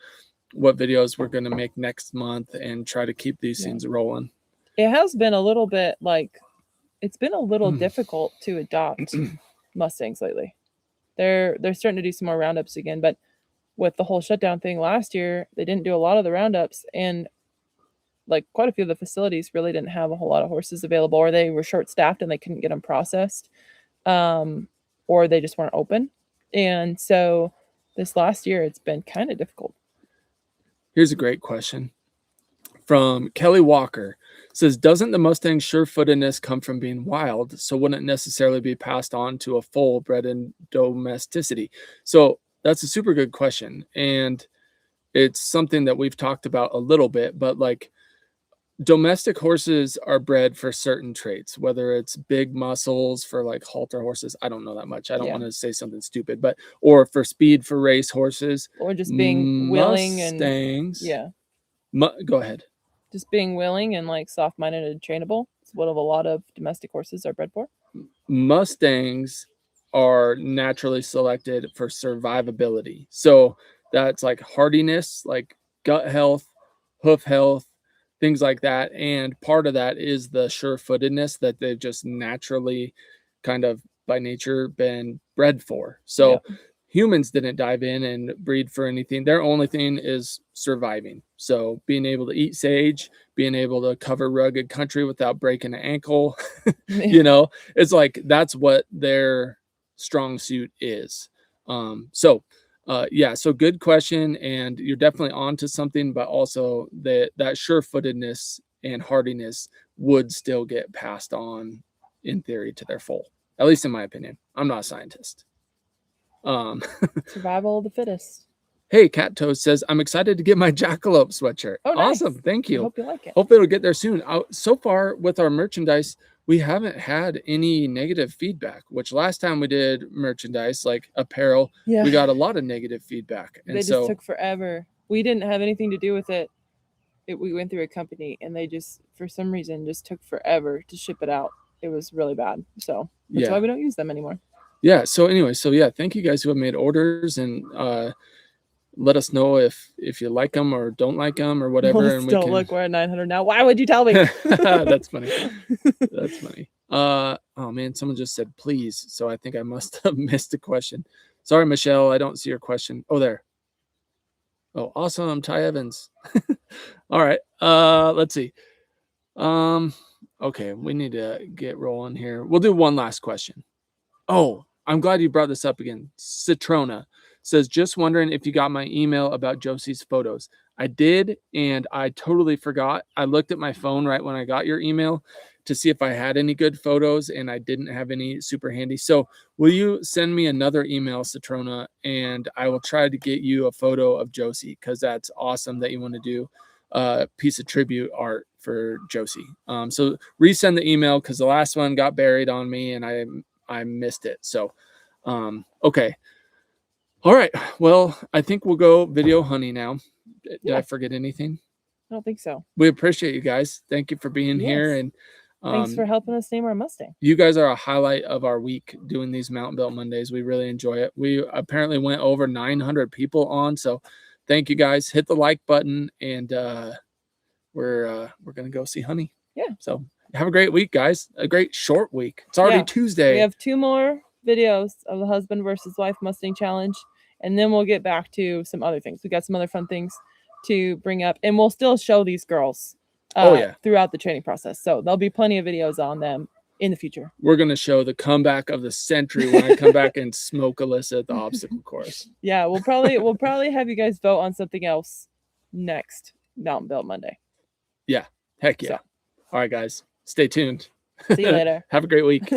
what videos we're going to make next month and try to keep these things rolling. It has been a little bit it's been a little difficult to adopt Mustangs lately. They're starting to do some more roundups again, but with the whole shutdown thing last year, they didn't do a lot of the roundups, and like quite a few of the facilities really didn't have a whole lot of horses available, or they were short staffed and they couldn't get them processed, or they just weren't open. And so this last year, it's been kind of difficult. Here's a great question from Kelly Walker. It says, doesn't the Mustang's sure-footedness come from being wild, so wouldn't it necessarily be passed on to a foal bred in domesticity? So that's a super good question, and it's something that we've talked about a little bit, but like domestic horses are bred for certain traits, whether it's big muscles for like halter horses. I don't know that much. I don't want to say something stupid, but or for speed for race horses, or just being willing Mustangs. Go ahead. Just being willing and like soft-minded and trainable. It's what a lot of domestic horses are bred for. Mustangs are naturally selected for survivability. So that's like hardiness, like gut health, hoof health, things like that. And part of that is the sure-footedness that they've just naturally kind of by nature been bred for. So humans didn't dive in and breed for anything. Their only thing is surviving. So being able to eat sage, being able to cover rugged country without breaking an ankle, it's like that's what their strong suit is. So good question, and you're definitely onto something, but also that sure-footedness and hardiness would still get passed on in theory to their foal, at least in my opinion. I'm not a scientist. Survival of the fittest. Hey, Cat Toast says, I'm excited to get my jackalope sweatshirt. Oh, nice. Awesome. Thank you. I hope you like it. Hope it'll get there soon. So far with our merchandise, we haven't had any negative feedback, which last time we did merchandise like apparel, we got a lot of negative feedback. And they just took forever. We didn't have anything to do with it. We went through a company and they just, for some reason, just took forever to ship it out. It was really bad. So that's why we don't use them anymore. Yeah. So anyway, thank you guys who have made orders, and let us know if you like them or don't like them or whatever. Look, we're at 900 now. Why would you tell me? That's funny. That's funny. Oh man, someone just said please, so I think I must have missed a question. Sorry, Michelle, I don't see your question. Oh, there. Oh, awesome, Ty Evans. All right. Let's see. Okay, we need to get rolling here. We'll do one last question. Oh, I'm glad you brought this up again. Citrona says, just wondering if you got my email about Josie's photos. I did, and I totally forgot. I looked at my phone right when I got your email to see if I had any good photos, and I didn't have any super handy. So will you send me another email, Citrona, and I will try to get you a photo of Josie, because that's awesome that you want to do a piece of tribute art for Josie. So resend the email, because the last one got buried on me, and I missed it. So, okay. All right. Well, I think we'll go video honey now. Did I forget anything? I don't think so. We appreciate you guys. Thank you for being here. And thanks for helping us name our Mustang. You guys are a highlight of our week doing these Mountain Built Mondays. We really enjoy it. We apparently went over 900 people on. So thank you guys. Hit the like button, and we're going to go see honey. Yeah. So have a great week, guys. A great short week. It's already Tuesday. We have 2 more videos of the husband versus wife Mustang challenge, and then we'll get back to some other things. We got some other fun things to bring up, and we'll still show these girls throughout the training process. So there'll be plenty of videos on them in the future. We're going to show the comeback of the century when I come back and smoke Alyssa at the obstacle course. Yeah, we'll probably have you guys vote on something else next Mountain Built Monday. Yeah. Heck yeah. So. All right, guys. Stay tuned. See you later. Have a great week.